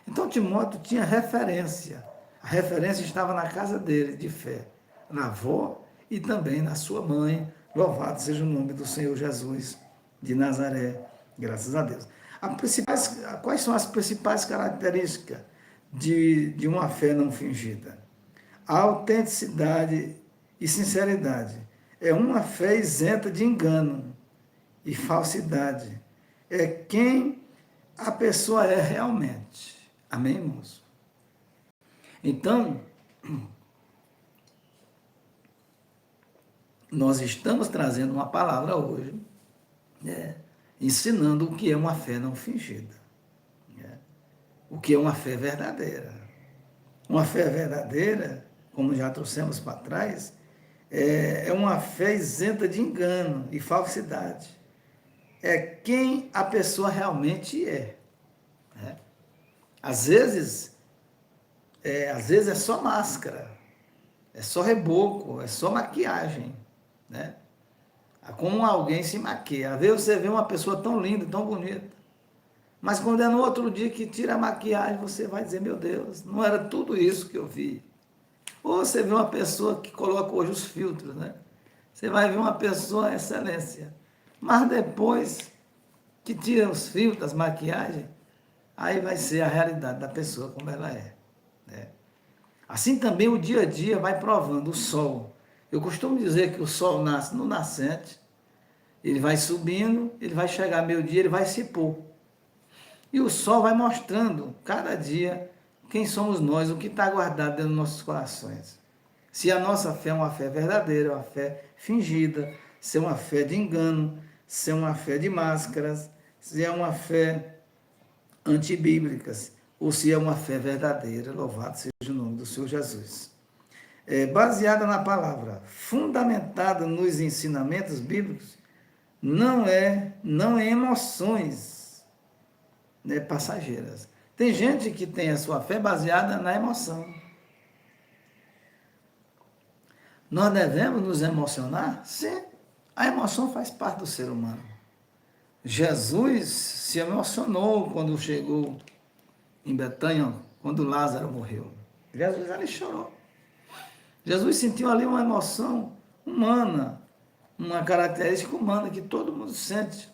Então Timóteo tinha referência, a referência estava na casa dele, de fé, na avó e também na sua mãe, louvado seja o nome do Senhor Jesus de Nazaré, graças a Deus. Quais são as principais características de uma fé não fingida? A autenticidade e sinceridade. É uma fé isenta de engano e falsidade. É quem a pessoa é realmente. Amém, irmãos? Então, nós estamos trazendo uma palavra hoje, né, ensinando o que é uma fé não fingida, né, o que é uma fé verdadeira. Uma fé verdadeira, como já trouxemos para trás, é uma fé isenta de engano e falsidade. É quem a pessoa realmente é, né? Às vezes é só máscara, é só reboco, é só maquiagem, né? Como alguém se maquia. Às vezes você vê uma pessoa tão linda, tão bonita, mas quando é no outro dia que tira a maquiagem, você vai dizer, meu Deus, não era tudo isso que eu vi. Ou você vê uma pessoa que coloca hoje os filtros, né? Você vai ver uma pessoa excelência, mas depois que tira os filtros, as maquiagens, aí vai ser a realidade da pessoa como ela é, né? Assim também o dia a dia vai provando o sol. Eu costumo dizer que o sol nasce no nascente, ele vai subindo, ele vai chegar meio-dia, ele vai se pôr. E o sol vai mostrando, cada dia, quem somos nós, o que está guardado dentro dos nossos corações. Se a nossa fé é uma fé verdadeira, uma fé fingida, se é uma fé de engano, se é uma fé de máscaras, se é uma fé antibíblicas, ou se é uma fé verdadeira, louvado seja o nome do Senhor Jesus. Baseada na palavra, fundamentada nos ensinamentos bíblicos, não em emoções, né, passageiras. Tem gente que tem a sua fé baseada na emoção. Nós devemos nos emocionar? Sim, a emoção faz parte do ser humano. Jesus se emocionou quando chegou em Betânia, quando Lázaro morreu. Jesus ali chorou. Jesus sentiu ali uma emoção humana, uma característica humana que todo mundo sente,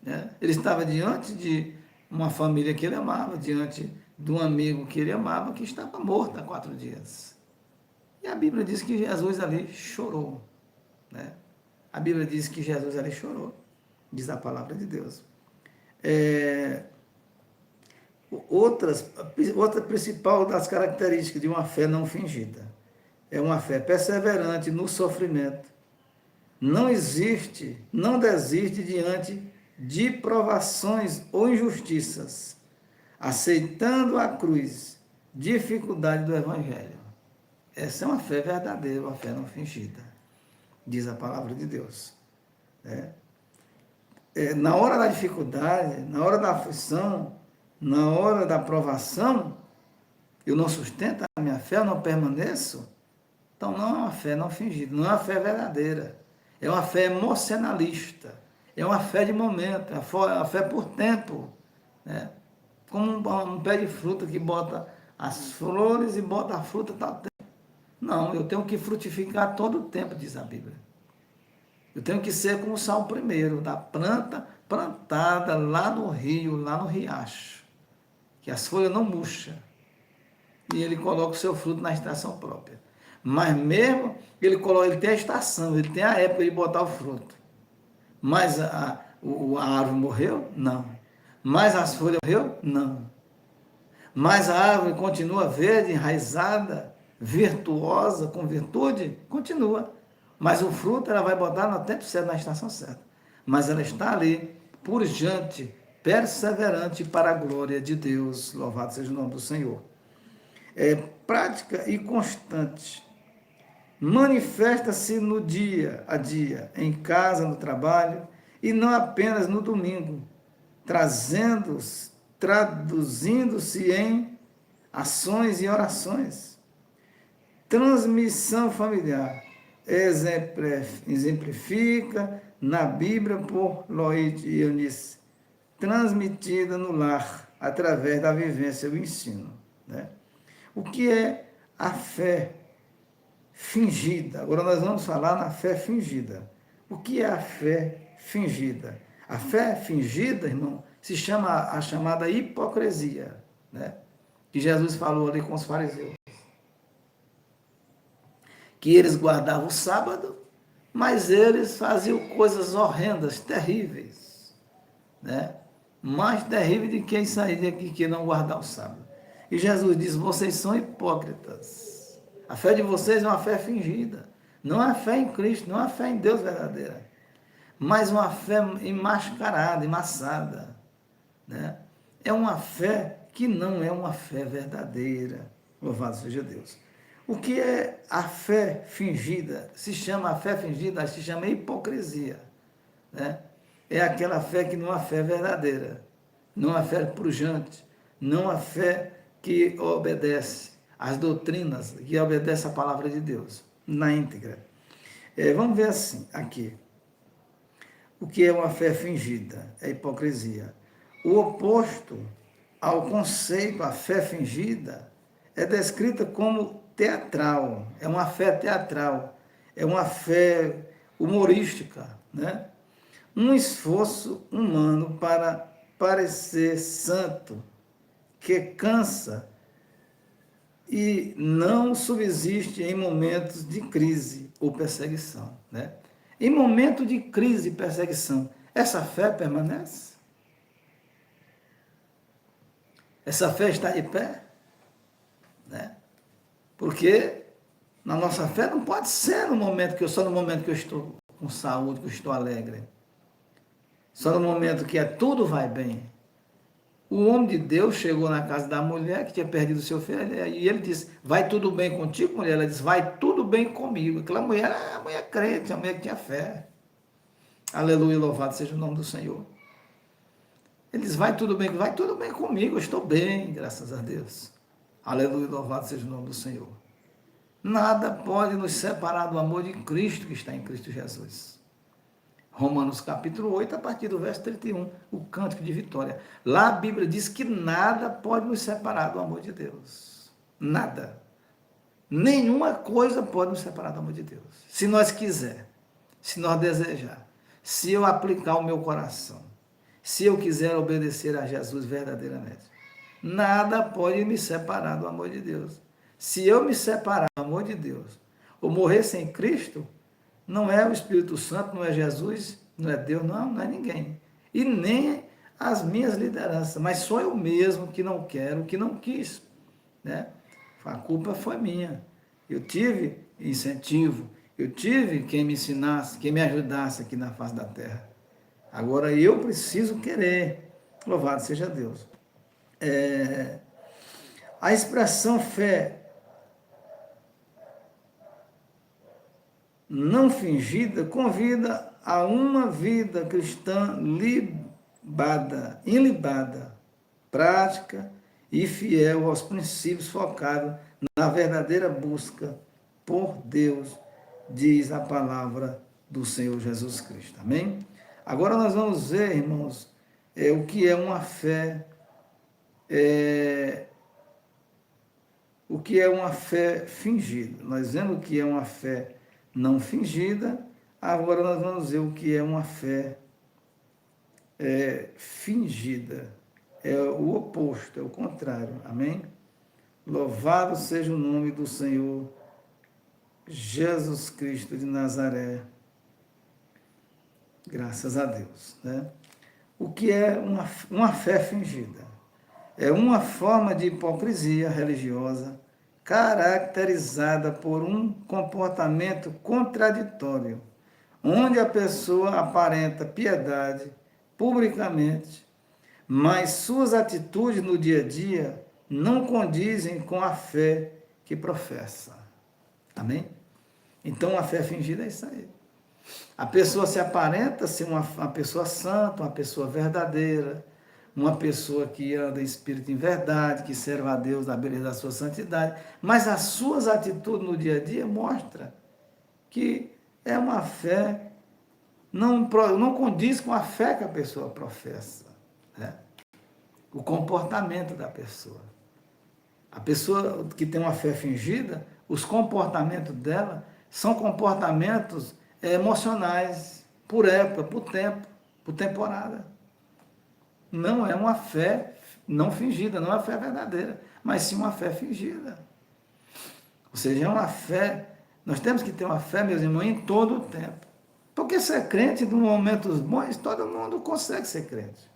né? Ele estava diante de uma família que ele amava, diante de um amigo que ele amava, que estava morto há 4 dias. E a Bíblia diz que Jesus ali chorou, né? A Bíblia diz que Jesus ali chorou, diz a palavra de Deus. Outra principal das características de uma fé não fingida é uma fé perseverante no sofrimento. Não desiste diante de provações ou injustiças, aceitando a cruz, dificuldade do Evangelho. Essa é uma fé verdadeira, uma fé não fingida, diz a palavra de Deus, né? Na hora da dificuldade, na hora da aflição, na hora da provação, eu não sustento a minha fé, eu não permaneço. Então não é uma fé não fingida, não é uma fé verdadeira. É uma fé emocionalista, é uma fé de momento, é uma fé por tempo, né? Como um pé de fruta que bota as flores e bota a fruta tal tempo. Não, eu tenho que frutificar todo o tempo, diz a Bíblia. Eu tenho que ser como o Salmo 1, da planta plantada lá no rio, lá no riacho, que as folhas não murcham. e ele coloca o seu fruto na estação própria. Mas mesmo ele tem a estação, ele tem a época de botar o fruto. Mas a árvore morreu? Não. Mas as folhas morreu? Não. Mas a árvore continua verde, enraizada, virtuosa, com virtude? Continua. Mas o fruto ela vai botar no tempo certo, na estação certa. Mas ela está ali, pujante, perseverante para a glória de Deus. Louvado seja o nome do Senhor. É prática e constante. Manifesta-se no dia a dia, em casa, no trabalho, e não apenas no domingo, traduzindo-se em ações e orações. Transmissão familiar. Exemplifica na Bíblia por Lloyd e Eunice. Transmitida no lar, através da vivência e o ensino. Né? O que é a fé fingida? Agora nós vamos falar na fé fingida. O que é a fé fingida? A fé fingida, irmão, se chama a chamada hipocrisia, né? Que Jesus falou ali com os fariseus. Que eles guardavam o sábado, mas eles faziam coisas horrendas, terríveis, né? Mais terrível do que isso aí daqui, que não guardar o sábado. E Jesus diz, vocês são hipócritas. A fé de vocês é uma fé fingida. Não é fé em Cristo, não é fé em Deus verdadeira. Mas uma fé enmascarada, emassada. Né? É uma fé que não é uma fé verdadeira. Louvado seja Deus. O que é a fé fingida? A fé fingida se chama hipocrisia. Né? É aquela fé que não é uma fé verdadeira. Não é uma fé pujante. Não é uma fé que obedece às doutrinas, que obedece à palavra de Deus, na íntegra. Vamos ver assim, aqui. O que é uma fé fingida? É hipocrisia. O oposto ao conceito, a fé fingida, é descrita como teatral, é uma fé teatral, é uma fé humorística, né? Um esforço humano para parecer santo, que cansa e não subsiste em momentos de crise ou perseguição, né? Em momento de crise e perseguição, essa fé permanece? Essa fé está de pé? Né? Porque na nossa fé não pode ser só no momento que eu estou com saúde, que eu estou alegre. Só no momento que tudo vai bem. O homem de Deus chegou na casa da mulher que tinha perdido seu filho e ele disse, vai tudo bem contigo, mulher? Ela disse, vai tudo bem comigo. Aquela mulher era a mulher crente, a mulher que tinha fé. Aleluia, louvado seja o nome do Senhor. Ele diz, vai tudo bem comigo, eu estou bem, graças a Deus. Aleluia, louvado seja o nome do Senhor. Nada pode nos separar do amor de Cristo que está em Cristo Jesus. Romanos capítulo 8, a partir do verso 31, o cântico de vitória. Lá a Bíblia diz que nada pode nos separar do amor de Deus. Nada. Nenhuma coisa pode nos separar do amor de Deus. Se nós quiser, se nós desejar, se eu aplicar o meu coração, se eu quiser obedecer a Jesus verdadeiramente, nada pode me separar do amor de Deus. Se eu me separar do amor de Deus, ou morrer sem Cristo, não é o Espírito Santo, não é Jesus, não é Deus, não é ninguém. E nem as minhas lideranças, mas sou eu mesmo que não quero, que não quis. Né? A culpa foi minha. Eu tive incentivo, eu tive quem me ensinasse, quem me ajudasse aqui na face da terra. Agora eu preciso querer. Louvado seja Deus. A expressão fé não fingida convida a uma vida cristã ilibada, prática e fiel aos princípios focados na verdadeira busca por Deus, diz a palavra do Senhor Jesus Cristo. Amém? Agora nós vamos ver, irmãos, o que é uma fé, o que é uma fé fingida. Nós vemos o que é uma fé não fingida, agora nós vamos ver o que é uma fé fingida. É o oposto, é o contrário, amém? Louvado seja o nome do Senhor Jesus Cristo de Nazaré. Graças a Deus, né? O que é uma fé fingida? É uma forma de hipocrisia religiosa caracterizada por um comportamento contraditório, onde a pessoa aparenta piedade publicamente, mas suas atitudes no dia a dia não condizem com a fé que professa. Amém? Então, a fé fingida é isso aí. A pessoa se aparenta ser uma pessoa santa, uma pessoa verdadeira, uma pessoa que anda em espírito em verdade, que serve a Deus na beleza da sua santidade, mas as suas atitudes no dia a dia mostram que é uma fé, não condiz com a fé que a pessoa professa, né? O comportamento da pessoa. A pessoa que tem uma fé fingida, os comportamentos dela são comportamentos emocionais, por época, por tempo, por temporada. Não é uma fé não fingida, não é uma fé verdadeira, mas sim uma fé fingida. Ou seja, é uma fé, nós temos que ter uma fé, meus irmãos, em todo o tempo. Porque ser crente, nos momentos bons, todo mundo consegue ser crente.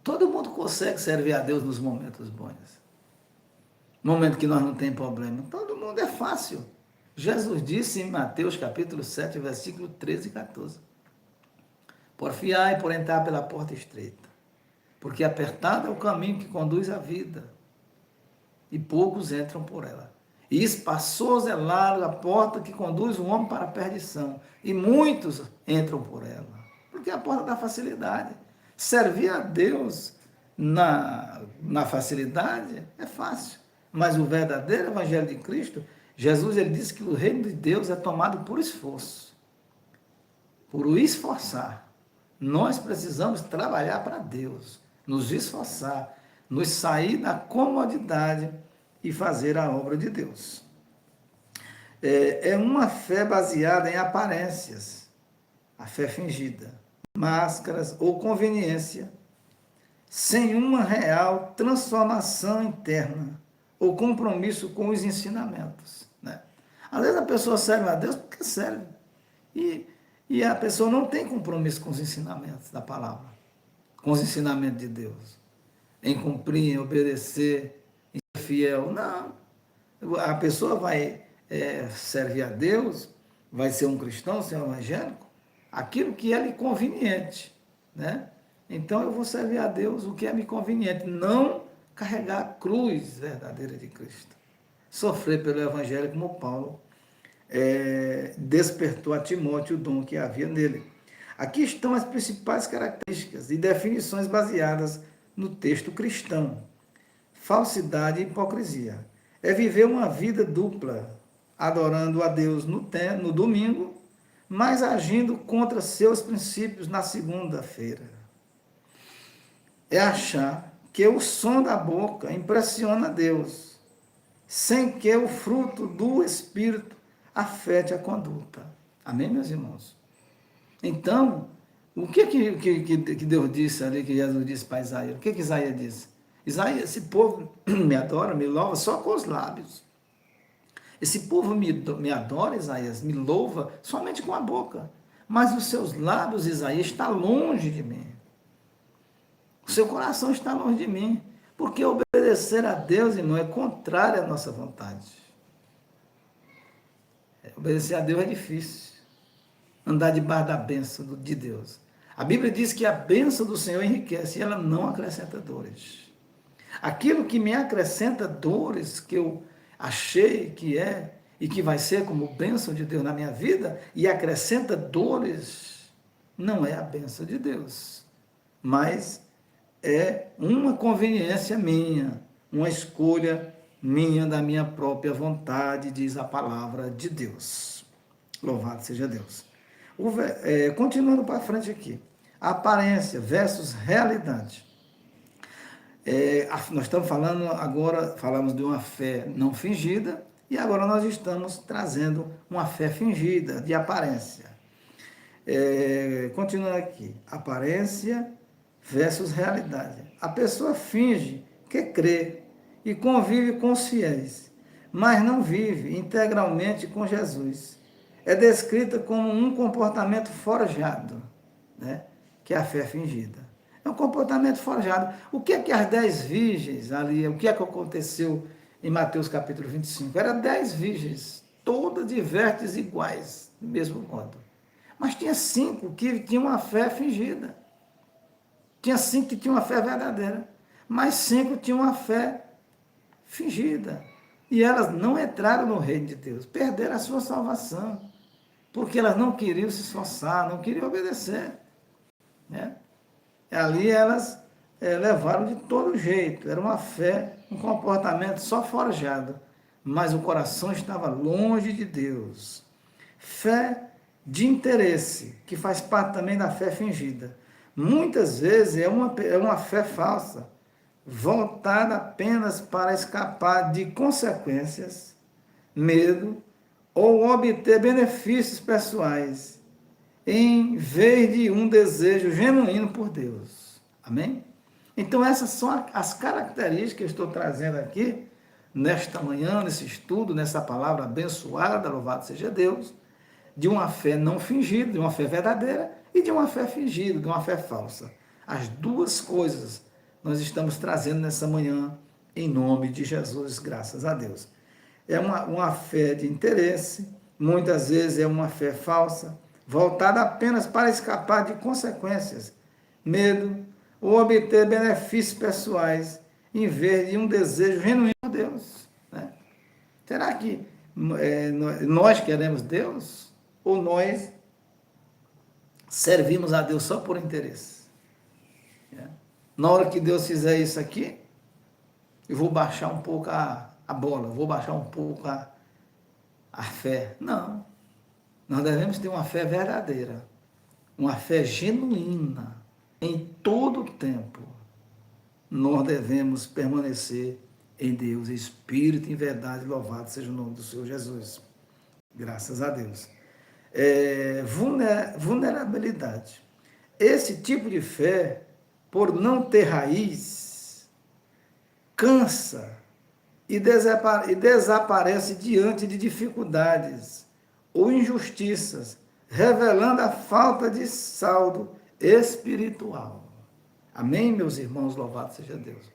Todo mundo consegue servir a Deus nos momentos bons. Momento que nós não temos problema. Todo mundo é fácil. Jesus disse em Mateus capítulo 7, versículo 13 e 14. Porfiai por entrar pela porta estreita, porque apertado é o caminho que conduz à vida, e poucos entram por ela. E espaçoso é larga a porta que conduz o homem para a perdição, e muitos entram por ela. Porque é a porta da facilidade. Servir a Deus na facilidade é fácil. Mas o verdadeiro evangelho de Cristo, Jesus ele disse que o reino de Deus é tomado por esforço. Por o esforçar. Nós precisamos trabalhar para Deus, nos esforçar, nos sair da comodidade e fazer a obra de Deus. É uma fé baseada em aparências, a fé fingida, máscaras ou conveniência, sem uma real transformação interna ou compromisso com os ensinamentos, né? Às vezes a pessoa serve a Deus porque serve. E a pessoa não tem compromisso com os ensinamentos da palavra, com os ensinamentos de Deus, em cumprir, em obedecer, em ser fiel. Não. A pessoa vai servir a Deus, vai ser um cristão, ser um evangélico, aquilo que é lhe conveniente, né? Então eu vou servir a Deus o que é me conveniente, não carregar a cruz verdadeira de Cristo. Sofrer pelo evangelho como Paulo despertou a Timóteo o dom que havia nele. Aqui estão as principais características e definições baseadas no texto cristão. Falsidade e hipocrisia. É viver uma vida dupla, adorando a Deus no domingo, mas agindo contra seus princípios na segunda-feira. É achar que o som da boca impressiona a Deus, sem que o fruto do Espírito afete a conduta. Amém, meus irmãos? Então, o que Deus disse ali, que Jesus disse para Isaías? O que Isaías disse? Isaías, esse povo me adora, me louva só com os lábios. Esse povo me adora, Isaías, me louva somente com a boca. Mas os seus lábios, Isaías, está longe de mim. O seu coração está longe de mim. Porque obedecer a Deus, irmão, é contrário à nossa vontade. Obedecer a Deus é difícil. Andar debaixo da bênção de Deus. A Bíblia diz que a bênção do Senhor enriquece e ela não acrescenta dores. Aquilo que me acrescenta dores, que eu achei que é e que vai ser como bênção de Deus na minha vida, e acrescenta dores, não é a bênção de Deus, mas é uma conveniência minha, uma escolha minha, da minha própria vontade, diz a palavra de Deus. Louvado seja Deus. Continuando para frente aqui. Aparência versus realidade. Nós estamos falando agora, falamos de uma fé não fingida, e agora nós estamos trazendo uma fé fingida, de aparência. Continuando aqui. Aparência versus realidade. A pessoa finge que crê e convive com os fiéis, mas não vive integralmente com Jesus. É descrita como um comportamento forjado, né? Que é a fé fingida. É um comportamento forjado. O que é que as 10 virgens ali, o que é que aconteceu em Mateus capítulo 25? Eram 10 virgens, todas de vestes iguais, do mesmo modo. Mas tinha 5 que tinham uma fé fingida. Tinha 5 que tinham uma fé verdadeira. Mas 5 tinham uma fé fingida. E elas não entraram no reino de Deus, perderam a sua salvação, porque elas não queriam se esforçar, não queriam obedecer. Né? Ali elas levaram de todo jeito, era uma fé, um comportamento só forjado, mas o coração estava longe de Deus. Fé de interesse, que faz parte também da fé fingida. Muitas vezes é uma fé falsa, voltada apenas para escapar de consequências, medo ou obter benefícios pessoais, em vez de um desejo genuíno por Deus. Amém? Então essas são as características que eu estou trazendo aqui, nesta manhã, nesse estudo, nessa palavra abençoada, louvado seja Deus, de uma fé não fingida, de uma fé verdadeira e de uma fé fingida, de uma fé falsa. As duas coisas nós estamos trazendo nessa manhã, em nome de Jesus, graças a Deus. É uma fé de interesse, muitas vezes é uma fé falsa, voltada apenas para escapar de consequências, medo ou obter benefícios pessoais, em vez de um desejo genuíno por Deus. Né? Será que nós queremos Deus? Ou nós servimos a Deus só por interesse? Na hora que Deus fizer isso aqui, eu vou baixar um pouco a bola, vou baixar um pouco a fé. Não. Nós devemos ter uma fé verdadeira, uma fé genuína, em todo o tempo. Nós devemos permanecer em Deus, Espírito e verdade, louvado seja o nome do Senhor Jesus. Graças a Deus. Vulnerabilidade. Esse tipo de fé, por não ter raiz, cansa e desaparece diante de dificuldades ou injustiças, revelando a falta de saldo espiritual. Amém, meus irmãos? Louvado seja Deus.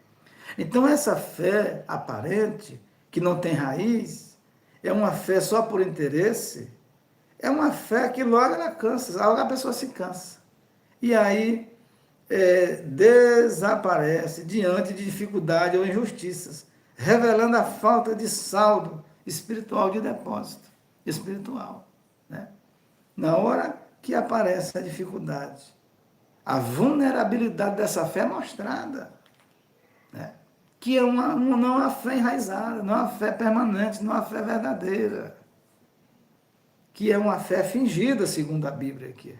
Então, essa fé aparente, que não tem raiz, é uma fé só por interesse, é uma fé que logo ela cansa, logo a pessoa se cansa. E aí desaparece diante de dificuldade ou injustiças, revelando a falta de saldo espiritual, de depósito espiritual. Né? Na hora que aparece a dificuldade, a vulnerabilidade dessa fé é mostrada. Né? Que é não é uma fé enraizada, não é uma fé permanente, não é uma fé verdadeira. Que é uma fé fingida, segundo a Bíblia aqui.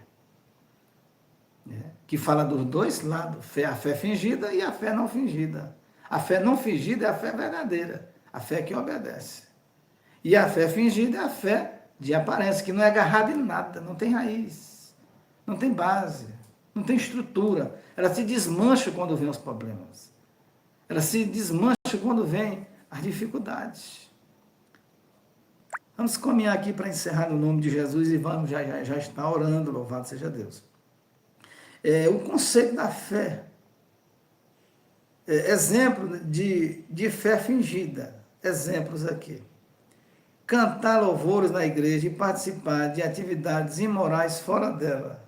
Que fala dos dois lados, a fé fingida e a fé não fingida. A fé não fingida é a fé verdadeira, a fé que obedece. E a fé fingida é a fé de aparência, que não é agarrada em nada, não tem raiz, não tem base, não tem estrutura. Ela se desmancha quando vem os problemas. Ela se desmancha quando vem as dificuldades. Vamos caminhar aqui para encerrar no nome de Jesus e vamos já estar orando, louvado seja Deus. O conceito da fé, exemplo de fé fingida, exemplos aqui. Cantar louvores na igreja e participar de atividades imorais fora dela.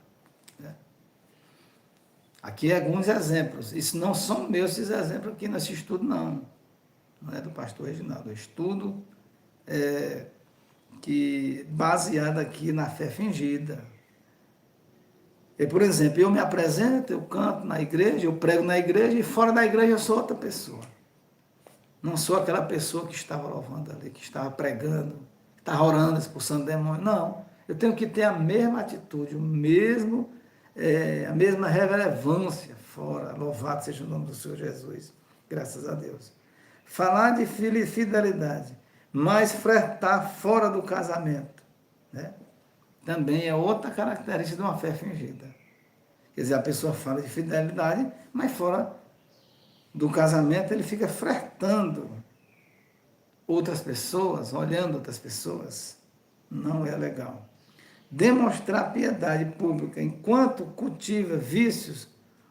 Aqui alguns exemplos, isso não são meus esses exemplos aqui nesse estudo não é do pastor Reginaldo, é estudo baseado aqui na fé fingida. Por exemplo, eu me apresento, eu canto na igreja, eu prego na igreja e fora da igreja eu sou outra pessoa. Não sou aquela pessoa que estava louvando ali, que estava pregando, que estava orando, expulsando demônios. Não, eu tenho que ter a mesma atitude, a mesma relevância fora. Louvado seja o nome do Senhor Jesus. Graças a Deus. Falar de fidelidade, mas flertar fora do casamento, né? Também é outra característica de uma fé fingida. Quer dizer, a pessoa fala de fidelidade, mas fora do casamento ele fica flertando outras pessoas, olhando outras pessoas. Não é legal. Demonstrar piedade pública enquanto cultiva vícios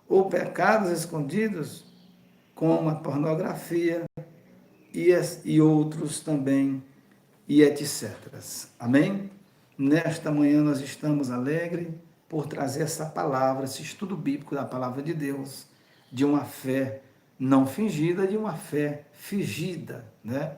ou pecados escondidos, como a pornografia e outros também, e etc. Amém? Nesta manhã nós estamos alegres por trazer essa palavra, esse estudo bíblico da palavra de Deus, de uma fé não fingida, de uma fé fingida, né?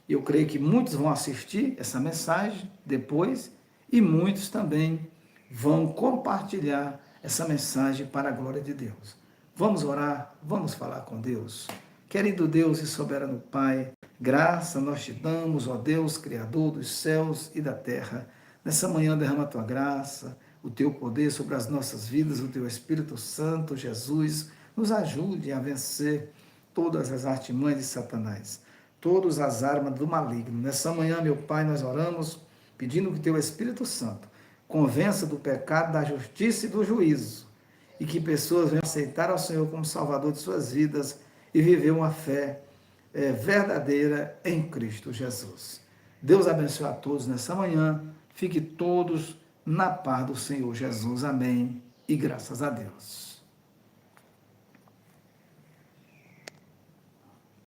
Eu creio que muitos vão assistir essa mensagem depois e muitos também vão compartilhar essa mensagem para a glória de Deus. Vamos orar, vamos falar com Deus. Querido Deus e soberano Pai, graça nós te damos, ó Deus, Criador dos céus e da terra. Nessa manhã derrama a tua graça, o teu poder sobre as nossas vidas, o teu Espírito Santo, Jesus, nos ajude a vencer todas as artimanhas de Satanás, todas as armas do maligno. Nessa manhã, meu Pai, nós oramos pedindo que teu Espírito Santo convença do pecado, da justiça e do juízo, e que pessoas venham aceitar ao Senhor como Salvador de suas vidas e viver uma fé verdadeira em Cristo Jesus. Deus abençoe a todos nessa manhã. Fique todos na paz do Senhor Jesus. Amém. E graças a Deus.